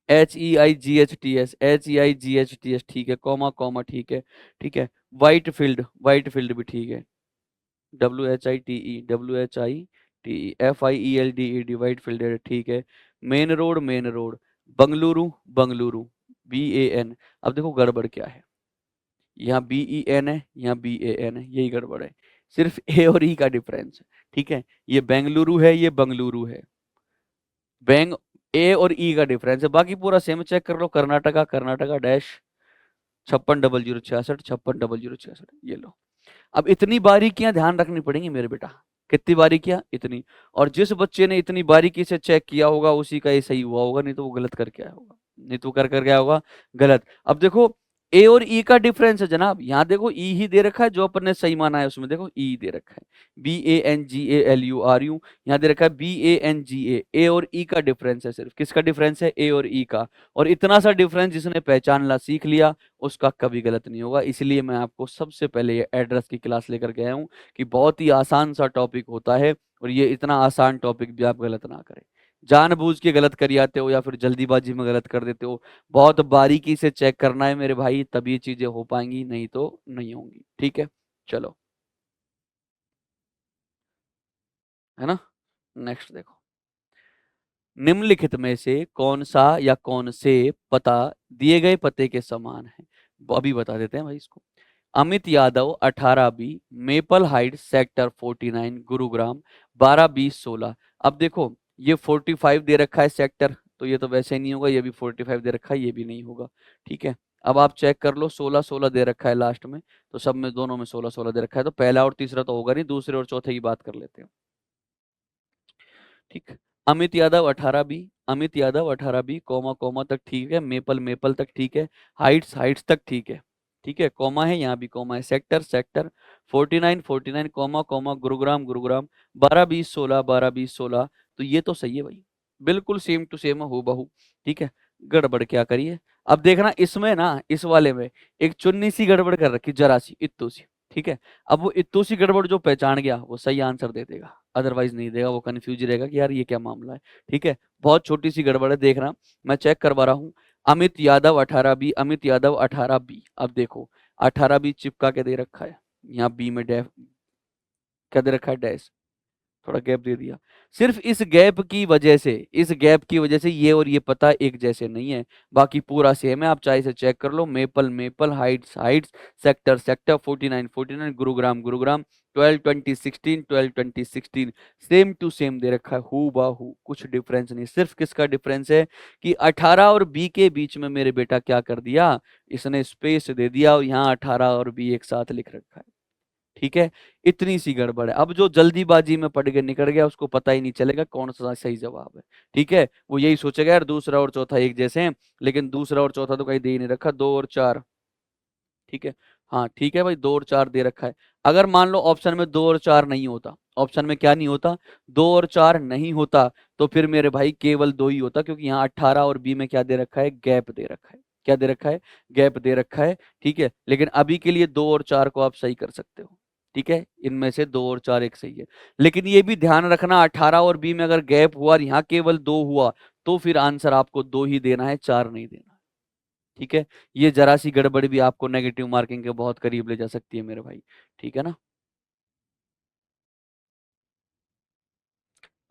HEIGHTS, HEIGHTS, ठीक है, कॉमा कॉमा, ठीक है। ठीक है, वाइट फील्ड, वाइट फील्ड भी ठीक है, WHITE, वाइट फील्ड है, ठीक है। Main road, main road. Bengaluru, Bengaluru, BAN। अब देखो गड़बड़ क्या है, यहाँ BEN है, यहाँ BAN है, यही गड़बड़ है। सिर्फ ए और ई का डिफरेंस है। ठीक है, ये बेंगलुरु है, ये बंगलुरु है। बेंग, ए और ई का डिफरेंस है, बाकी पूरा सेम। चेक कर लो, कर्नाटका, कर्नाटका डैश 56,0066, 56,0066, ये लो। अब इतनी बारीकियां ध्यान रखनी पड़ेंगी मेरे बेटा। कितनी बारीकियां, इतनी। और जिस बच्चे ने इतनी बारीकी से चेक किया होगा उसी का ये सही हुआ होगा, नहीं तो वो गलत करके आया होगा। नहीं तो कर कर क्या होगा, गलत। अब देखो, ए और ई का डिफरेंस है जनाब, यहाँ देखो ई ही दे रखा है, जो अपन ने सही माना है उसमें देखो ई दे रखा है, BANGALURU। यहाँ दे रखा है BANGA। ए और ई का डिफरेंस है, सिर्फ किसका डिफरेंस है, ए और ई का। और इतना सा डिफरेंस जिसने पहचान ला, सीख लिया, उसका कभी गलत नहीं होगा। इसलिए मैं आपको सबसे पहले ये एड्रेस की क्लास लेकर के आया हूँ कि बहुत ही आसान सा टॉपिक होता है और ये इतना आसान टॉपिक भी आप गलत ना करें। जानबूझ के गलत कर आते हो या फिर जल्दीबाजी में गलत कर देते हो। बहुत बारीकी से चेक करना है मेरे भाई, तब ये चीजें हो पाएंगी, नहीं तो नहीं होंगी। ठीक है, चलो, है ना। नेक्स्ट देखो, निम्नलिखित में से कौन सा या कौन से पता दिए गए पते के समान है। अभी बता देते हैं भाई इसको। Amit Yadav 18 B, maple height sector 49, Gurugram 12 20 16। अब देखो, ये 45 दे रखा है सेक्टर, तो ये तो वैसे ही नहीं होगा। ये भी 45 दे रखा है, ये भी नहीं होगा। ठीक है, अब आप चेक कर लो, 16 16 दे रखा है लास्ट में, तो सब में दोनों में 16 16 दे रखा है, तो पहला और तीसरा तो होगा नहीं, दूसरे और चौथे की बात कर लेते हैं। ठीक। Amit Yadav 18 B, Amit Yadav 18 B, comma comma तक ठीक है, मेपल मेपल तक ठीक है, हाइट्स हाइट्स तक ठीक है। ठीक है, कॉमा है, यहाँ भी कॉमा है, sector sector 49 49, comma comma, Gurugram Gurugram 12 20 16, 12 20 16। तो ये तो सही है भाई, बिल्कुल सेम टू सेम हो बहू। ठीक है, गड़बड़ क्या करिए। अब देखना इसमें ना, इस वाले में एक चुन्नी सी गड़बड़ कर रखी, जरा सी, इत्तू सी। ठीक है, अब वो इत्तू सी गड़बड़ जो पहचान गया वो सही आंसर दे देगा, अदरवाइज नहीं देगा, वो कंफ्यूज रहेगा कि यार ये क्या मामला है। ठीक है, बहुत छोटी सी गड़बड़ है, देखना मैं चेक करवा रहा हूँ। Amit Yadav 18 B, Amit Yadav 18 B. अब देखो, 18 बी चिपका के दे रखा है, यहाँ बी में डैश क्या दे रखा है, डैश, थोड़ा गैप दे दिया। सिर्फ इस गैप की वजह से, इस गैप की वजह से ये और ये पता एक जैसे नहीं है, बाकी पूरा सेम है। आप चाहे से चेक कर लो, maple maple, heights heights, sector sector, 49 49, Gurugram Gurugram, 12 20 16, 12 20 16, same to same दे रखा है, हु बाहू, कुछ डिफरेंस नहीं। सिर्फ किसका डिफरेंस है कि 18 और बी के बीच में मेरे बेटा क्या कर दिया, इसने स्पेस दे दिया और यहाँ 18 और बी एक साथ लिख रखा है। ठीक है, इतनी सी गड़बड़ है। अब जो जल्दीबाजी में पढ़ के निकल गया उसको पता ही नहीं चलेगा कौन सा सही जवाब है। ठीक है, वो यही सोचेगा यार दूसरा और चौथा एक जैसे हैं, लेकिन दूसरा और चौथा तो कहीं दे ही नहीं रखा, 2 और 4। ठीक है, हाँ ठीक है भाई, 2 और 4 दे रखा है। अगर मान लो ऑप्शन में 2 और 4 नहीं होता, ऑप्शन में क्या नहीं होता, 2 और 4 नहीं होता, तो फिर मेरे भाई केवल दो ही होता, क्योंकि यहाँ 18 और बी में क्या दे रखा है, गैप दे रखा है। क्या दे रखा है, गैप दे रखा है। ठीक है, लेकिन अभी के लिए 2 और 4 को आप सही कर सकते हो। ठीक है, इनमें से 2 और 4 एक सही है, लेकिन ये भी ध्यान रखना, 18 और बी में अगर गैप हुआ और यहाँ केवल 2 हुआ, तो फिर आंसर आपको 2 ही देना है, 4 नहीं देना। ठीक है, ये जरा सी गड़बड़ भी आपको नेगेटिव मार्किंग के बहुत करीब ले जा सकती है मेरे भाई। ठीक है ना,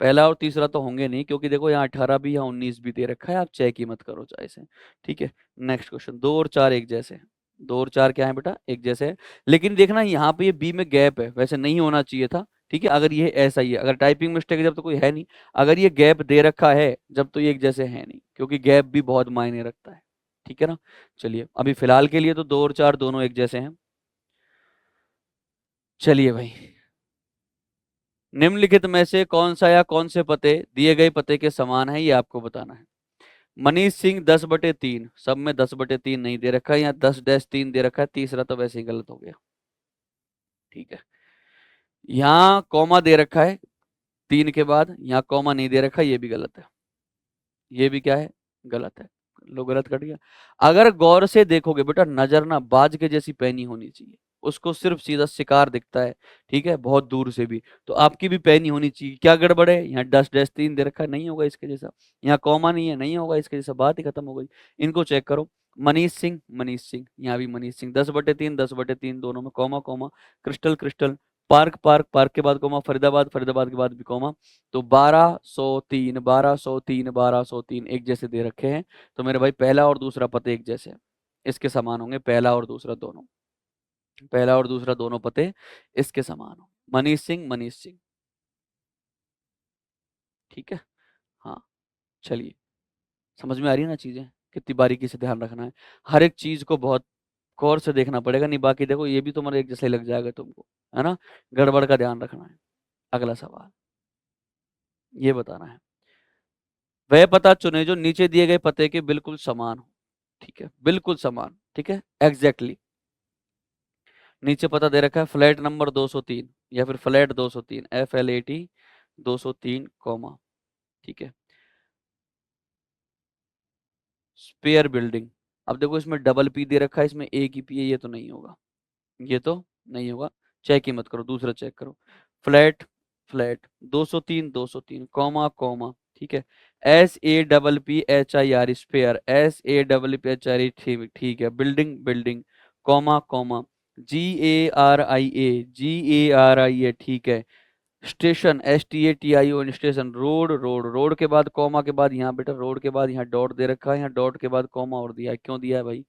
पहला और तीसरा तो होंगे नहीं, क्योंकि देखो यहाँ 18 भी, यहाँ 19 भी दे रखा है, आप चेक ही मत करो चाहे से। ठीक है, नेक्स्ट क्वेश्चन, 2 और 4 एक जैसे हैं, 2 और 4 क्या है बेटा, एक जैसे है। लेकिन देखना यहाँ पे ये बी में गैप है, वैसे नहीं होना चाहिए था। ठीक है, अगर ये ऐसा ही है, अगर टाइपिंग मिस्टेक है जब तो कोई है नहीं, अगर ये गैप दे रखा है जब तो ये एक जैसे है नहीं, क्योंकि गैप भी बहुत मायने रखता है। ठीक है ना, चलिए अभी फिलहाल के लिए तो 2 और 4 दोनों एक जैसे हैं। चलिए भाई, निम्नलिखित में से कौन सा या कौन से पते दिए गए पते के समान है, ये आपको बताना है। मनीष सिंह 10/3, सब में 10/3 नहीं दे रखा है, यहाँ 10-3 दे रखा है, तीसरा तो वैसे ही गलत हो गया। ठीक है, यहाँ कॉमा दे रखा है 3 के बाद, यहाँ कॉमा नहीं दे रखा, ये भी गलत है, ये भी क्या है, गलत है। लो, गलत कट गया। अगर गौर से देखोगे बेटा, नजर ना बाज के जैसी पैनी होनी चाहिए, उसको सिर्फ सीधा शिकार दिखता है। ठीक है, बहुत दूर से भी, तो आपकी भी पैनी होनी चाहिए। क्या गड़बड़ है, यहाँ 10-3 दे रखा है, नहीं होगा इसके जैसा, यहाँ कॉमा नहीं है, नहीं होगा इसके जैसा, बात ही खत्म हो गई। इनको चेक करो, मनीष सिंह मनीष सिंह, यहाँ भी मनीष सिंह, 10/3 10/3 दोनों में comma comma, crystal crystal, park park park के बाद कॉमा, फरीदाबाद फरीदाबाद के बाद भी कॉमा, तो 1203 1203 1203 एक जैसे दे रखे हैं। तो मेरे भाई पहला और दूसरा पते एक जैसे हैं, इसके समान होंगे, पहला और दूसरा दोनों, पहला और दूसरा दोनों पते इसके समान हो, मनीष सिंह मनीष सिंह। ठीक है, हाँ, चलिए, समझ में आ रही है ना चीजें, कितनी बारीकी से ध्यान रखना है, हर एक चीज को बहुत गौर से देखना पड़ेगा, नहीं बाकी देखो ये भी तुम्हारे एक जैसे ही लग जाएगा तुमको, है ना। गड़बड़ का ध्यान रखना है। अगला सवाल, ये बताना है, वह पता चुने जो नीचे दिए गए पते के बिल्कुल समान हो। ठीक है, बिल्कुल समान, ठीक है, एग्जैक्टली। नीचे पता दे रखा है फ्लैट नंबर 203 या फिर फ्लैट 203, FLAT 203 कॉमा। ठीक है, स्पेयर बिल्डिंग। अब देखो इसमें डबल पी दे रखा है, इसमें एक ही पी है, ये तो नहीं होगा, ये तो नहीं होगा। चेक ही मत करो, दूसरा चेक करो, फ्लैट फ्लैट 203 कॉमा कॉमा, ठीक है। SAPPHIR स्पेयर, SAPPHIR ठीक है। Building building comma comma, GARIA ठीक है। Station STATION station, road road road के बाद कॉमा के बाद यहाँ बेटा रोड के बाद यहाँ डॉट दे रखा है, यहाँ डॉट के बाद कॉमा और दिया है, क्यों दिया है भाई?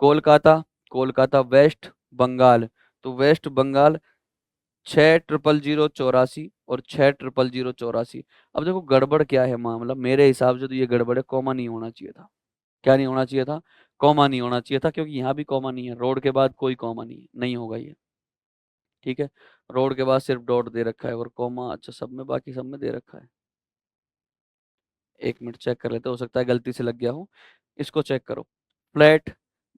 कोलकाता, कोलकाता वेस्ट बंगाल, तो वेस्ट बंगाल 60004 और 60004। अब देखो गड़बड़ क्या है मामला, मेरे हिसाब से तो ये गड़बड़ है, कॉमा नहीं होना चाहिए था। क्या नहीं होना चाहिए था? कॉमा नहीं होना चाहिए था, क्योंकि यहाँ भी कॉमा नहीं है, रोड के बाद कोई कॉमा नहीं है, नहीं होगा ये, ठीक है। रोड के बाद सिर्फ डॉट दे रखा है और कॉमा, अच्छा सब में, बाकी सब में दे रखा है। एक मिनट चेक कर लेते, हो सकता है गलती से लग गया हो, इसको चेक करो। फ्लैट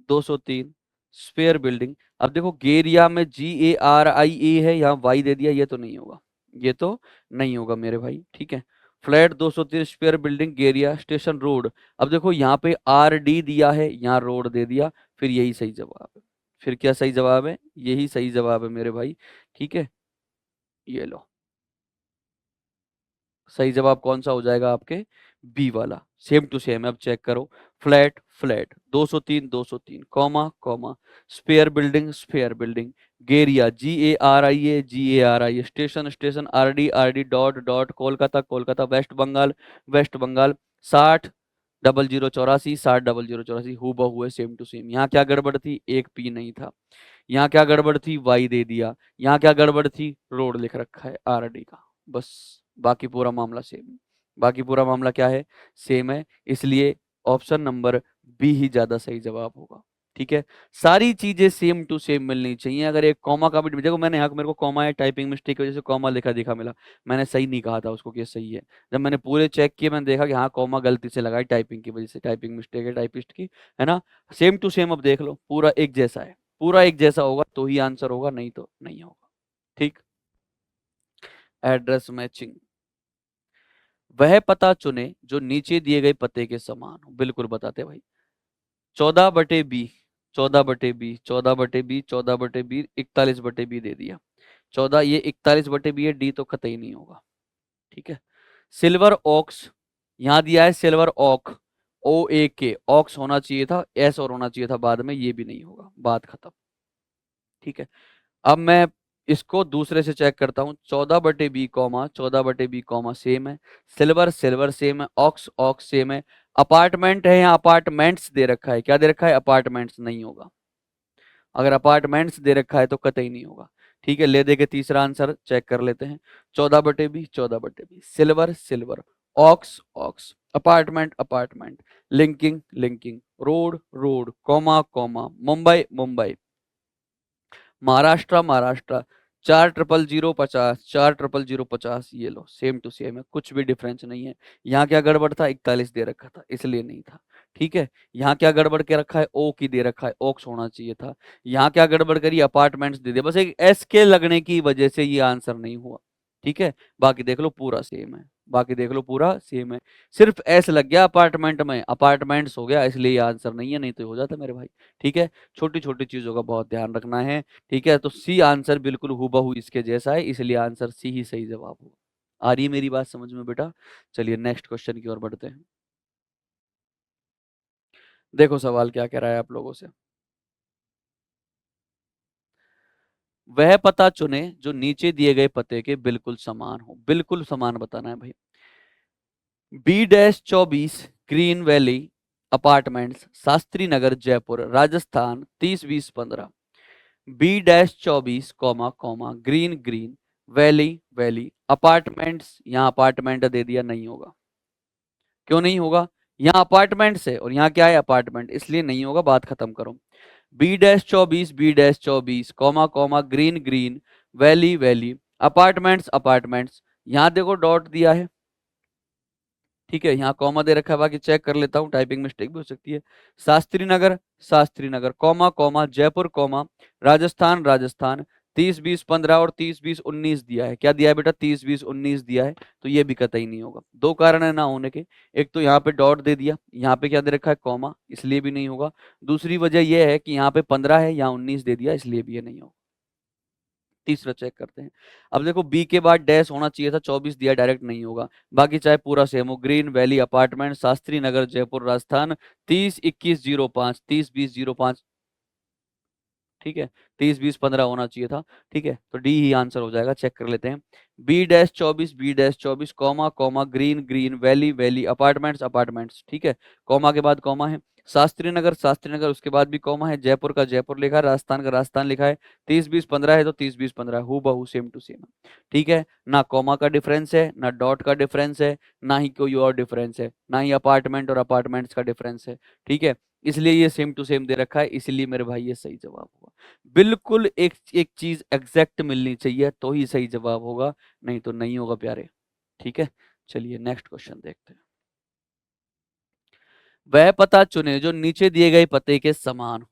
203 स्पेयर बिल्डिंग, अब देखो गेरिया में GARIA है, यहाँ वाई दे दिया, ये तो नहीं होगा, ये तो नहीं होगा मेरे भाई, ठीक है। Flat 203 spare building Garia station road, अब देखो यहाँ पे RD दिया है, यहाँ रोड दे दिया, फिर यही सही जवाब है। फिर क्या सही जवाब है? यही सही जवाब है मेरे भाई, ठीक है। ये लो, सही जवाब कौन सा हो जाएगा आपके? बी वाला, सेम टू सेम। अब चेक करो, flat flat 203 comma comma, spare building spare building, Garia GARIA station station, RD dot dot, Kolkata Kolkata, West Bengal West Bengal, 600084 600084 हु बहू है, सेम टू सेम। यहाँ क्या गड़बड़ थी? एक पी नहीं था। यहाँ क्या गड़बड़ थी? वाई दे दिया। यहाँ क्या गड़बड़ थी? रोड लिख रखा है RD का, बस। बाकी पूरा मामला सेम है। बाकी पूरा मामला क्या है? सेम है, इसलिए ऑप्शन नंबर बी ही ज्यादा सही जवाब होगा, ठीक है। सारी चीजें सेम टू सेम मिलनी चाहिए। अगर एक कॉमा का भी देखो, मैंने यहाँ मेरे को कॉमा है, टाइपिंग मिस्टेक की वजह से कॉमा लिखा दिखा मिला, मैंने सही नहीं कहा था उसको कि ये सही है। जब मैंने पूरे चेक किए, मैंने देखा कि हाँ कॉमा गलती से लगाई, टाइपिंग की वजह से, टाइपिंग मिस्टेक है टाइपिस्ट की, है ना। सेम टू सेम, अब देख लो पूरा एक जैसा है, पूरा एक जैसा होगा तो ही आंसर होगा, नहीं तो नहीं होगा, ठीक। एड्रेस मैचिंग, वह पता चुने जो नीचे दिए गए पते के समान हो, बिल्कुल बताते भाई। 14/B, 14/B, 14/B, 14/B, 41/B दे दिया। 14, ये 41/B है, डी तो कतई नहीं होगा, ठीक है। सिल्वर ऑक्स, यहाँ दिया है सिल्वर ऑक, OAK, ऑक्स होना चाहिए था, एस और होना चाहिए था बाद में, ये भी नहीं होगा, बात खत्म, ठीक है। अब मैं इसको दूसरे से चेक करता हूँ, 14/B comma 14/B comma same है, सिल्वर सिल्वर सेम है, ऑक्स ऑक्स सेम है, अपार्टमेंट है यहाँ अपार्टमेंट्स दे रखा है, क्या दे रखा है? अपार्टमेंट्स, नहीं होगा। अगर अपार्टमेंट्स दे रखा है तो कतई नहीं होगा, ठीक है। ले दे के तीसरा आंसर चेक कर लेते हैं, 14/B 14/B, silver silver, ox ox, apartment apartment, linking linking, road road, comma comma, Mumbai Mumbai, Maharashtra Maharashtra, 40050 40050, ये लो सेम टू सेम है, कुछ भी डिफरेंस नहीं है। यहाँ क्या गड़बड़ था? 41 दे रखा था, इसलिए नहीं था, ठीक है। यहाँ क्या गड़बड़ के रखा है? ओ की दे रखा है, ओक्स होना चाहिए था। यहाँ क्या गड़बड़ करी? अपार्टमेंट्स दे दिया, बस एक एस के लगने की वजह से ये आंसर नहीं हुआ, ठीक है। बाकी देख लो पूरा सेम है, बाकी देख लो पूरा सेम है, सिर्फ एस लग गया अपार्टमेंट में, अपार्टमेंट्स हो गया, इसलिए ये आंसर नहीं है, नहीं तो हो जाता मेरे भाई, ठीक है। छोटी छोटी चीजों का बहुत ध्यान रखना है, ठीक है। तो सी आंसर बिल्कुल हूबहू इसके जैसा है, इसलिए आंसर सी ही सही जवाब होगा। आ रही है मेरी बात समझ में बेटा? चलिए नेक्स्ट क्वेश्चन की ओर बढ़ते हैं। देखो सवाल क्या कह रहा है आप लोगों से, वह पता चुने जो नीचे दिए गए पते के बिल्कुल समान हो, बिल्कुल समान बताना है भाई। B-24 green valley apartments, Shastri Nagar Jaipur Rajasthan 30 20 15। B-24 comma comma, green green, valley valley, apartments, यहाँ अपार्टमेंट दे दिया, नहीं होगा। क्यों नहीं होगा? यहाँ अपार्टमेंट्स है और यहाँ क्या है? अपार्टमेंट, इसलिए नहीं होगा, बात खत्म करो। B-24 comma comma, green green, valley valley, apartments apartments, यहाँ देखो डॉट दिया है, ठीक है। यहाँ कॉमा दे रखा है, बाकी चेक कर लेता हूँ, टाइपिंग मिस्टेक भी हो सकती है। Shastri Nagar comma comma, Jaipur comma, Rajasthan Rajasthan, 30 20 15 और 30 20 19 दिया है। क्या दिया है बेटा? 30 20 19 दिया है, तो ये भी कतई नहीं होगा। दो कारण है ना होने के, एक तो यहाँ पे डॉट दे दिया, यहाँ पे क्या दे रखा है? कॉमा, इसलिए भी नहीं होगा। दूसरी वजह यह है कि यहाँ पे 15 है, यहाँ 19 दे दिया, इसलिए भी ये नहीं होगा। तीसरा चेक करते हैं। अब देखो बी के बाद डैश होना चाहिए था, 24 दिया, डायरेक्ट नहीं होगा। बाकी चाहे पूरा सेम हो, green valley apartment, Shastri Nagar, Jaipur, Rajasthan, 30 21 05, 30 20 05, ठीक है, 30 20 15 होना चाहिए था। ठीक है, तो डी ही आंसर हो जाएगा। चेक कर लेते हैं। B dash 24 comma comma green green valley valley apartments apartments, ठीक है, कॉमा के बाद कॉमा है, शास्त्री नगर उसके बाद भी कॉमा है, जयपुर का जयपुर लिखा है, राजस्थान का राजस्थान लिखा है, 30 20 15 है तो 30 20 15 हु बहू सेम टू सेम है। ठीक है, ना कॉमा का डिफरेंस है, ना डॉट का डिफरेंस है, ना ही कोई और डिफरेंस है, ना ही अपार्टमेंट और अपार्टमेंट्स का डिफरेंस है। ठीक है, इसलिए ये सेम टू सेम दे रखा है, इसलिए मेरे भाई ये सही जवाब होगा। बिल्कुल एक एक चीज एग्जैक्ट मिलनी चाहिए तो ही सही जवाब होगा, नहीं तो नहीं होगा प्यारे। ठीक है, चलिए नेक्स्ट क्वेश्चन देखते हैं। वह पता चुने जो नीचे दिए गए पते के समान हो।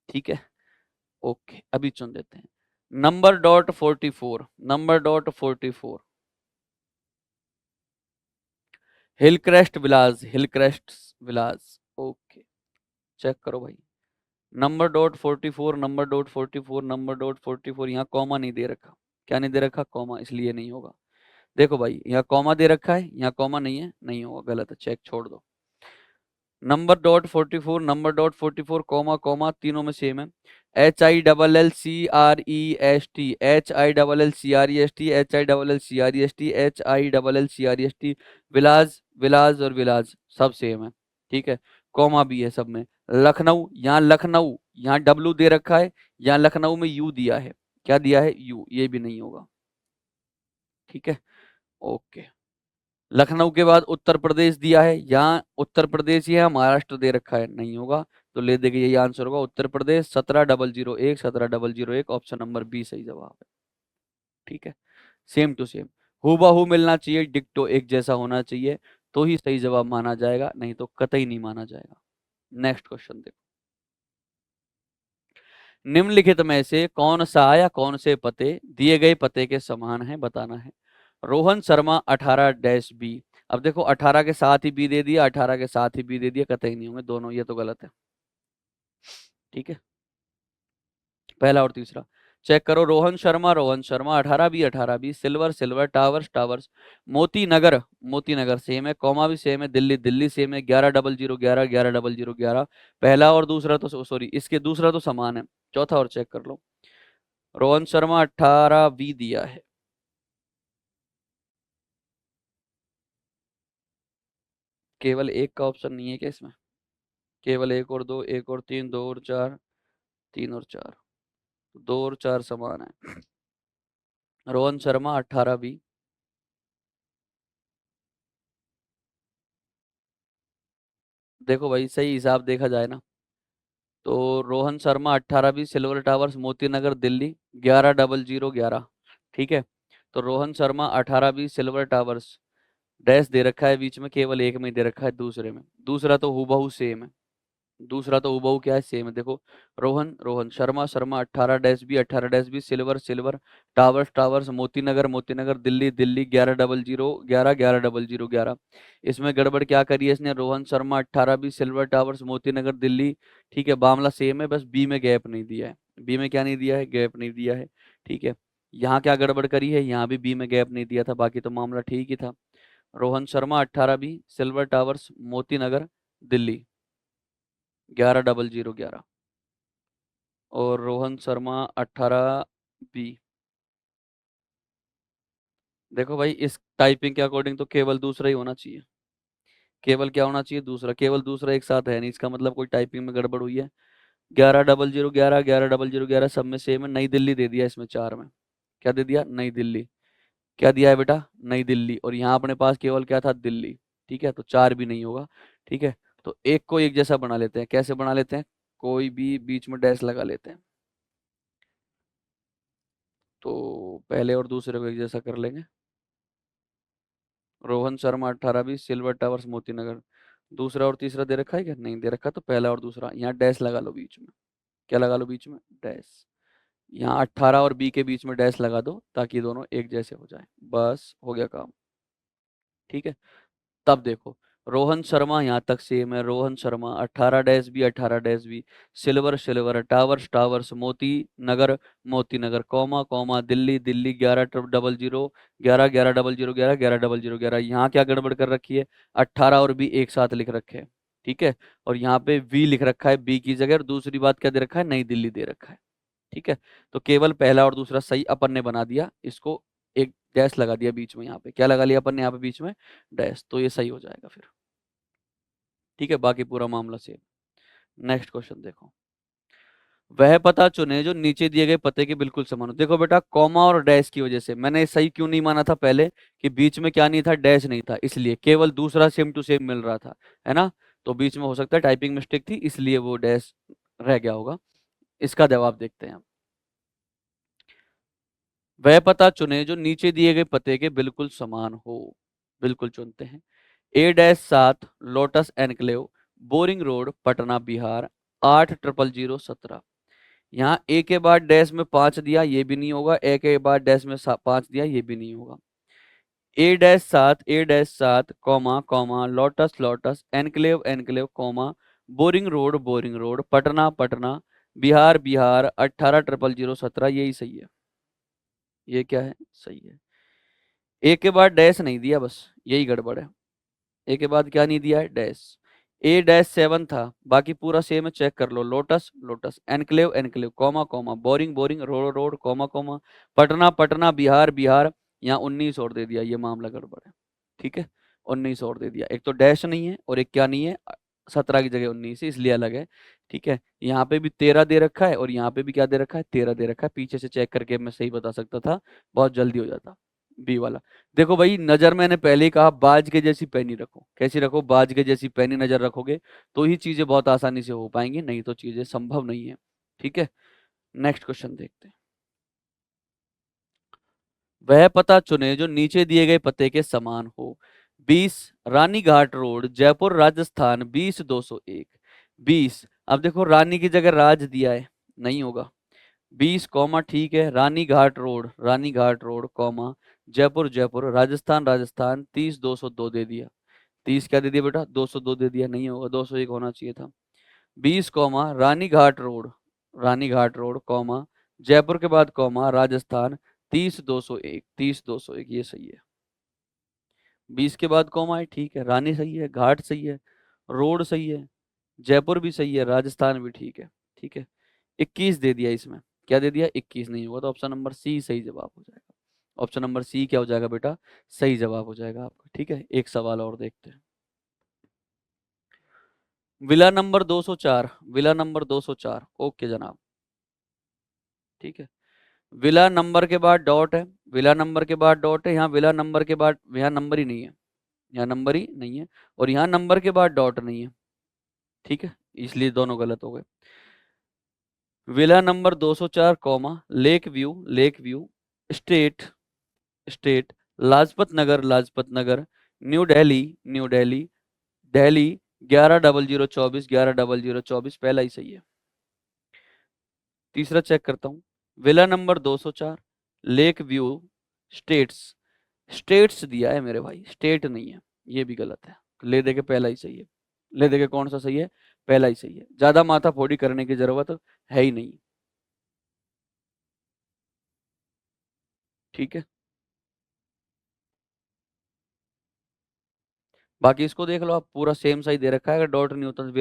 ठीक है, ओके, अभी चुन देते हैं। नंबर.44 hillcrest villas, hillcrest villas, okay, check करो भाई। नंबर.44 यहाँ कॉमा नहीं दे रखा। क्या नहीं दे रखा? कॉमा, इसलिए नहीं होगा। देखो भाई, यहाँ कॉमा दे रखा है, यहाँ कॉमा नहीं है, नहीं होगा, गलत है, चेक छोड़ दो। नंबर.44 कॉमा कॉमा तीनों में सेम है। HILLCREST, HILLCREST, HILLCREST, HILLCREST, villas villas और विलाज सब सेम है। ठीक है, कॉमा भी है सब में। लखनऊ, यहाँ डब्लू दे रखा है, यहाँ लखनऊ में यू दिया है। क्या दिया है? यू, ये भी नहीं होगा। ठीक है, ओके। लखनऊ के बाद उत्तर प्रदेश दिया है, यहाँ उत्तर प्रदेश ही है, महाराष्ट्र दे रखा है, नहीं होगा। तो ले देंगे, यही आंसर होगा Uttar Pradesh. 17 001, 17 001, option number B सही जवाब है। ठीक है, सेम टू सेम, हूबहू मिलना चाहिए, डिक्टो एक जैसा होना चाहिए, तो ही सही जवाब माना जाएगा, नहीं तो कतई नहीं माना जाएगा। नेक्स्ट क्वेश्चन देखो। निम्नलिखित में से कौन सा या कौन से पते दिए गए पते के समान है, बताना है। रोहन शर्मा 18-बी। अब देखो 18 के साथ ही बी दे दिया, 18 के साथ ही बी दे दिया, कतई नहीं होंगे दोनों, ये तो गलत है। ठीक है, पहला और तीसरा चेक करो। Rohan Sharma 18 B 18 B, silver silver, towers towers, Moti Nagar Moti Nagar same है, कॉमा भी सेम है, दिल्ली दिल्ली सेम है, 11 00 11 11 00 11, पहला और दूसरा तो सॉरी, इसके दूसरा तो समान है। चौथा और चेक कर लो। रोहन शर्मा 18 बी दिया है। केवल एक का ऑप्शन नहीं है क्या इसमें? केवल एक और दो, एक और तीन, दो और चार, तीन और चार, दो और चार समान है। रोहन शर्मा 18 बी। देखो भाई, सही हिसाब देखा जाए ना, तो Rohan Sharma 18 B, silver towers, Moti Nagar, Delhi, 11 00 11। ठीक है, तो Rohan Sharma 18 B, silver towers, dash दे रखा है बीच में, केवल एक में ही दे रखा है, दूसरे में। दूसरा तो हूबहू सेम है, दूसरा तो हूबहू क्या है, सेम है। देखो, रोहन रोहन, शर्मा शर्मा, 18-बी 18-बी, silver silver, towers towers, Moti Nagar Moti Nagar, Delhi Delhi, 11 00 11 11 00 11। इसमें गड़बड़ क्या करी है इसने? Rohan Sharma 18 B, silver towers, Moti Nagar, Delhi. ठीक है, मामला सेम है, बस बी में गैप नहीं दिया है। बी में क्या नहीं दिया है? गैप नहीं दिया है। ठीक है, यहाँ क्या गड़बड़ करी है? यहाँ भी बी में गैप नहीं दिया था, बाकी तो मामला ठीक ही था। Rohan Sharma 18 B, silver towers, Moti Nagar, Delhi, 11 00 11। और रोहन शर्मा 18 बी। देखो भाई, इस टाइपिंग के अकॉर्डिंग तो केवल दूसरा ही होना चाहिए। केवल क्या होना चाहिए? दूसरा। केवल दूसरा एक साथ है नहीं, इसका मतलब कोई टाइपिंग में गड़बड़ हुई है। 11 00 11 11 00 11 सब में सेम है। नई दिल्ली दे दिया इसमें चार में। क्या दे दिया? नई दिल्ली। क्या दिया है बेटा? नई दिल्ली। और यहाँ अपने पास केवल क्या था? दिल्ली। ठीक है, तो चार भी नहीं होगा। ठीक है, तो एक को एक जैसा बना लेते हैं। कैसे बना लेते हैं? कोई भी बीच में डैश लगा लेते हैं, तो पहले और दूसरे को एक जैसा कर लेंगे। Rohan Sharma 18 B, silver towers, Moti Nagar. दूसरा और तीसरा दे रखा है क्या? नहीं दे रखा, तो पहला और दूसरा। यहाँ डैश लगा लो बीच में। क्या लगा लो बीच में? डैश। यहाँ 18 और बी के बीच में डैश लगा दो, ताकि दोनों एक जैसे हो जाए। बस हो गया काम। ठीक है, तब देखो, रोहन शर्मा, यहाँ तक सेम है, Rohan Sharma 18 - 18 - silver silver, towers towers, Moti Nagar Moti नगर, कॉमा कॉमा, दिल्ली दिल्ली, 11 00 11 11 00 11 11 00 11। यहाँ क्या गड़बड़ कर रखी है, 18 और बी एक साथ लिख रखे हैं, ठीक है। और यहाँ पे वी लिख रखा है बी की जगह, और दूसरी बात क्या दे रखा है, नई दिल्ली दे रखा है, ठीक है। तो केवल पहला और दूसरा सही अपन ने बना दिया, इसको एक डैश लगा दिया बीच में, यहाँ पे क्या लगा लिया अपन ने, यहाँ पे बीच में डैश, तो ये सही हो जाएगा फिर, ठीक है। बाकी पूरा मामला सेम। नेक्स्ट क्वेश्चन देखो, वह पता चुने जो नीचे दिए गए पते के बिल्कुल समान हो। देखो बेटा, कॉमा और डैश की वजह से मैंने सही क्यों नहीं माना था पहले, कि बीच में क्या नहीं था, डैश नहीं था, इसलिए केवल दूसरा सेम टू सेम मिल रहा था, है ना। तो बीच में हो सकता है टाइपिंग मिस्टेक थी, इसलिए वो डैश रह गया होगा। इसका जवाब देखते हैं हम। वह पता चुने जो नीचे दिए गए पते के बिल्कुल समान हो। बिल्कुल चुनते हैं। A-7 lotus enclave, boring road, Patna Bihar, 8 000 17। यहाँ ए के बाद डैश में 5 दिया, ये भी नहीं होगा, ए के बाद डैश में 5 दिया, ये भी नहीं होगा। A-7 comma comma, lotus lotus, enclave enclave, comma, boring road, Patna Patna, Bihar Bihar, 18 000 17, यही सही है। ये क्या है, सही है। ए के बाद डैश नहीं दिया, बस यही गड़बड़ है। ए के बाद क्या नहीं दिया है, डैश। A-7 था, बाकी पूरा सेम है, चेक कर लो, lotus lotus, enclave enclave, comma comma, boring boring, road road, comma comma, Patna Patna, Bihar Bihar. यहाँ 19 और दे दिया, ये मामला गड़बड़ है, ठीक है। 19 और दे दिया, एक तो डैश नहीं है और एक क्या नहीं है, 17 की जगह 19 है, इसलिए अलग है, ठीक है। यहाँ पे भी 13 दे रखा है और यहाँ पे भी क्या दे रखा है, 13 दे रखा है। पीछे से चेक करके मैं सही बता सकता था, बहुत जल्दी हो जाता। बी वाला। देखो भाई, नजर मैंने पहले ही कहा, बाज के जैसी पैनी रखो। कैसी रखो, बाज के जैसी पैनी नजर रखोगे तो ही चीजें बहुत आसानी से हो पाएंगी, नहीं तो चीजें संभव नहीं है, ठीक है। नेक्स्ट क्वेश्चन देखते हैं। वह पता चुने जो नीचे दिए गए पते के समान हो। 20 रानी घाट रोड, जयपुर राजस्थान, 20 201। 20, अब देखो रानी की जगह राज दिया है, नहीं होगा। 20 कॉमा, ठीक है, रानी घाट रोड कॉमा, जयपुर जयपुर, राजस्थान राजस्थान, 30 202 दे दिया। 30 क्या दे दिया बेटा, 202 दे दिया, नहीं होगा, 201 होना चाहिए था। 20 कॉमा, रानी घाट रोड कॉमा, जयपुर के बाद कॉमा, राजस्थान, 30 201, 30 201, ये सही है। 20 के बाद कॉमा है, ठीक है, रानी सही है, घाट सही है, रोड सही है, जयपुर भी सही है, राजस्थान भी ठीक है, ठीक है। 21 दे दिया इसमें, क्या दे दिया, 21 नहीं होगा, तो ऑप्शन नंबर सी सही जवाब हो जाएगा। ऑप्शन नंबर सी क्या हो जाएगा बेटा, सही जवाब हो जाएगा आपका, ठीक है। एक सवाल और देखते हैं। Villa number 204, villa number 204, okay जनाब, ठीक है। विला नंबर के बाद डॉट है, विला नंबर के बाद डॉट है, यहाँ विला नंबर के बाद, यहाँ नंबर ही नहीं है, यहाँ नंबर ही नहीं है, और यहाँ नंबर के बाद डॉट नहीं है, ठीक है, इसलिए दोनों गलत हो गए। Villa number 204 comma, lake view, state state, Lajpat Nagar, new Delhi, Delhi, 11 00 24, 11 00 24, पहला ही सही है। तीसरा चेक करता हूँ, villa number 204, lake view, states, states दिया है मेरे भाई, स्टेट नहीं है, ये भी गलत है। ले दे के पहला ही सही है, ले दे के कौन सा सही है, पहला ही सही है, ज्यादा माथा फोड़ी करने की जरूरत है ही नहीं, ठीक है। बाकी इसको देख लो आप, पूरा सेम सही दे रखा है, अगर डॉट नहीं होता तो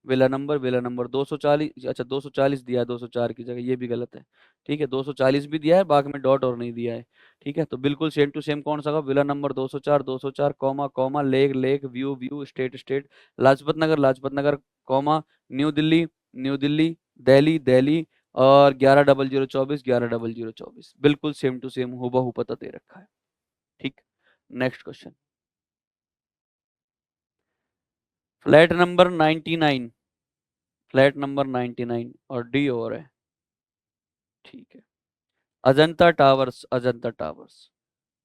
विला नंबर 240, अच्छा 240 दिया है 204 की जगह, ये भी गलत है, ठीक है। 240 भी दिया है, बाकी में डॉट और नहीं दिया है, ठीक है। तो बिल्कुल सेम टू सेम कौन सा होगा, villa number 204 comma comma, lake view view, state, Lajpat Nagar comma, new Delhi new Delhi, Delhi Delhi, और 11 00 24, 11 00 24, बिल्कुल सेम टू सेम हूबहू पता दे रखा है, ठीक। Next question, flat number 99, flat number 99 और डी और है, ठीक है। अजंता टावर्स,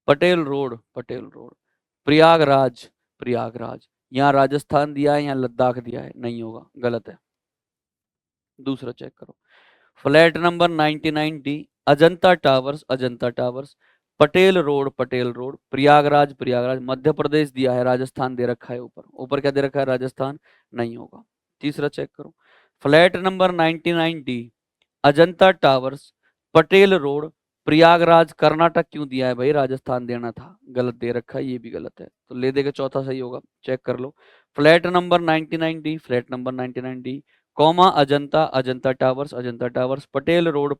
पटेल रोड, प्रयागराज, प्रयागराज, यहाँ राजस्थान दिया है, यहाँ लद्दाख दिया है, नहीं होगा, गलत है। दूसरा चेक करो, flat number 99 D, Ajanta towers, Patel road, Prayagraj Prayagraj, Madhya Pradesh दिया है, राजस्थान दे रखा है ऊपर, ऊपर क्या दे रखा है, राजस्थान नहीं होगा। तीसरा चेक करो, flat number 99D, Ajanta towers, Patel road, Prayagraj, Karnataka क्यों दिया है भाई, राजस्थान देना था, गलत दे रखा है, ये भी गलत है, तो ले देगा चौथा सही होगा, चेक कर लो। Flat number 99D, flat number 99D, comma Ajanta, Ajanta towers, Ajanta towers, Patel road,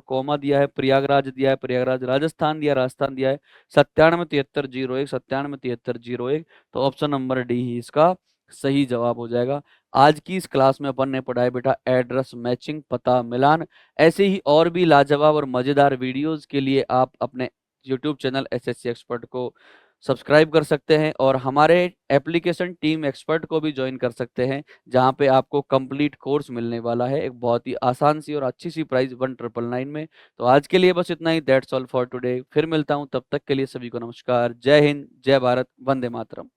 comma दिया है, प्रयागराज दिया है, प्रयागराज, राजस्थान दिया, राजस्थान दिया है, 977301, 977301, तो ऑप्शन नंबर डी ही इसका सही जवाब हो जाएगा। आज की इस क्लास में अपन ने पढ़ा है बेटा एड्रेस मैचिंग, पता मिलान। ऐसे ही और भी लाजवाब और मजेदार वीडियोस के लिए आप अपने यूट्यूब चैनल एसएससी एक्सपर्ट को सब्सक्राइब कर सकते हैं और हमारे एप्लीकेशन टीम एक्सपर्ट को भी ज्वाइन कर सकते हैं, जहां पे आपको कंप्लीट कोर्स मिलने वाला है एक बहुत ही आसान सी और अच्छी सी प्राइस 1999 में। तो आज के लिए बस इतना ही, दैट्स ऑल फॉर टुडे। फिर मिलता हूं, तब तक के लिए सभी को नमस्कार, जय हिंद, जय भारत, वंदे मातरम।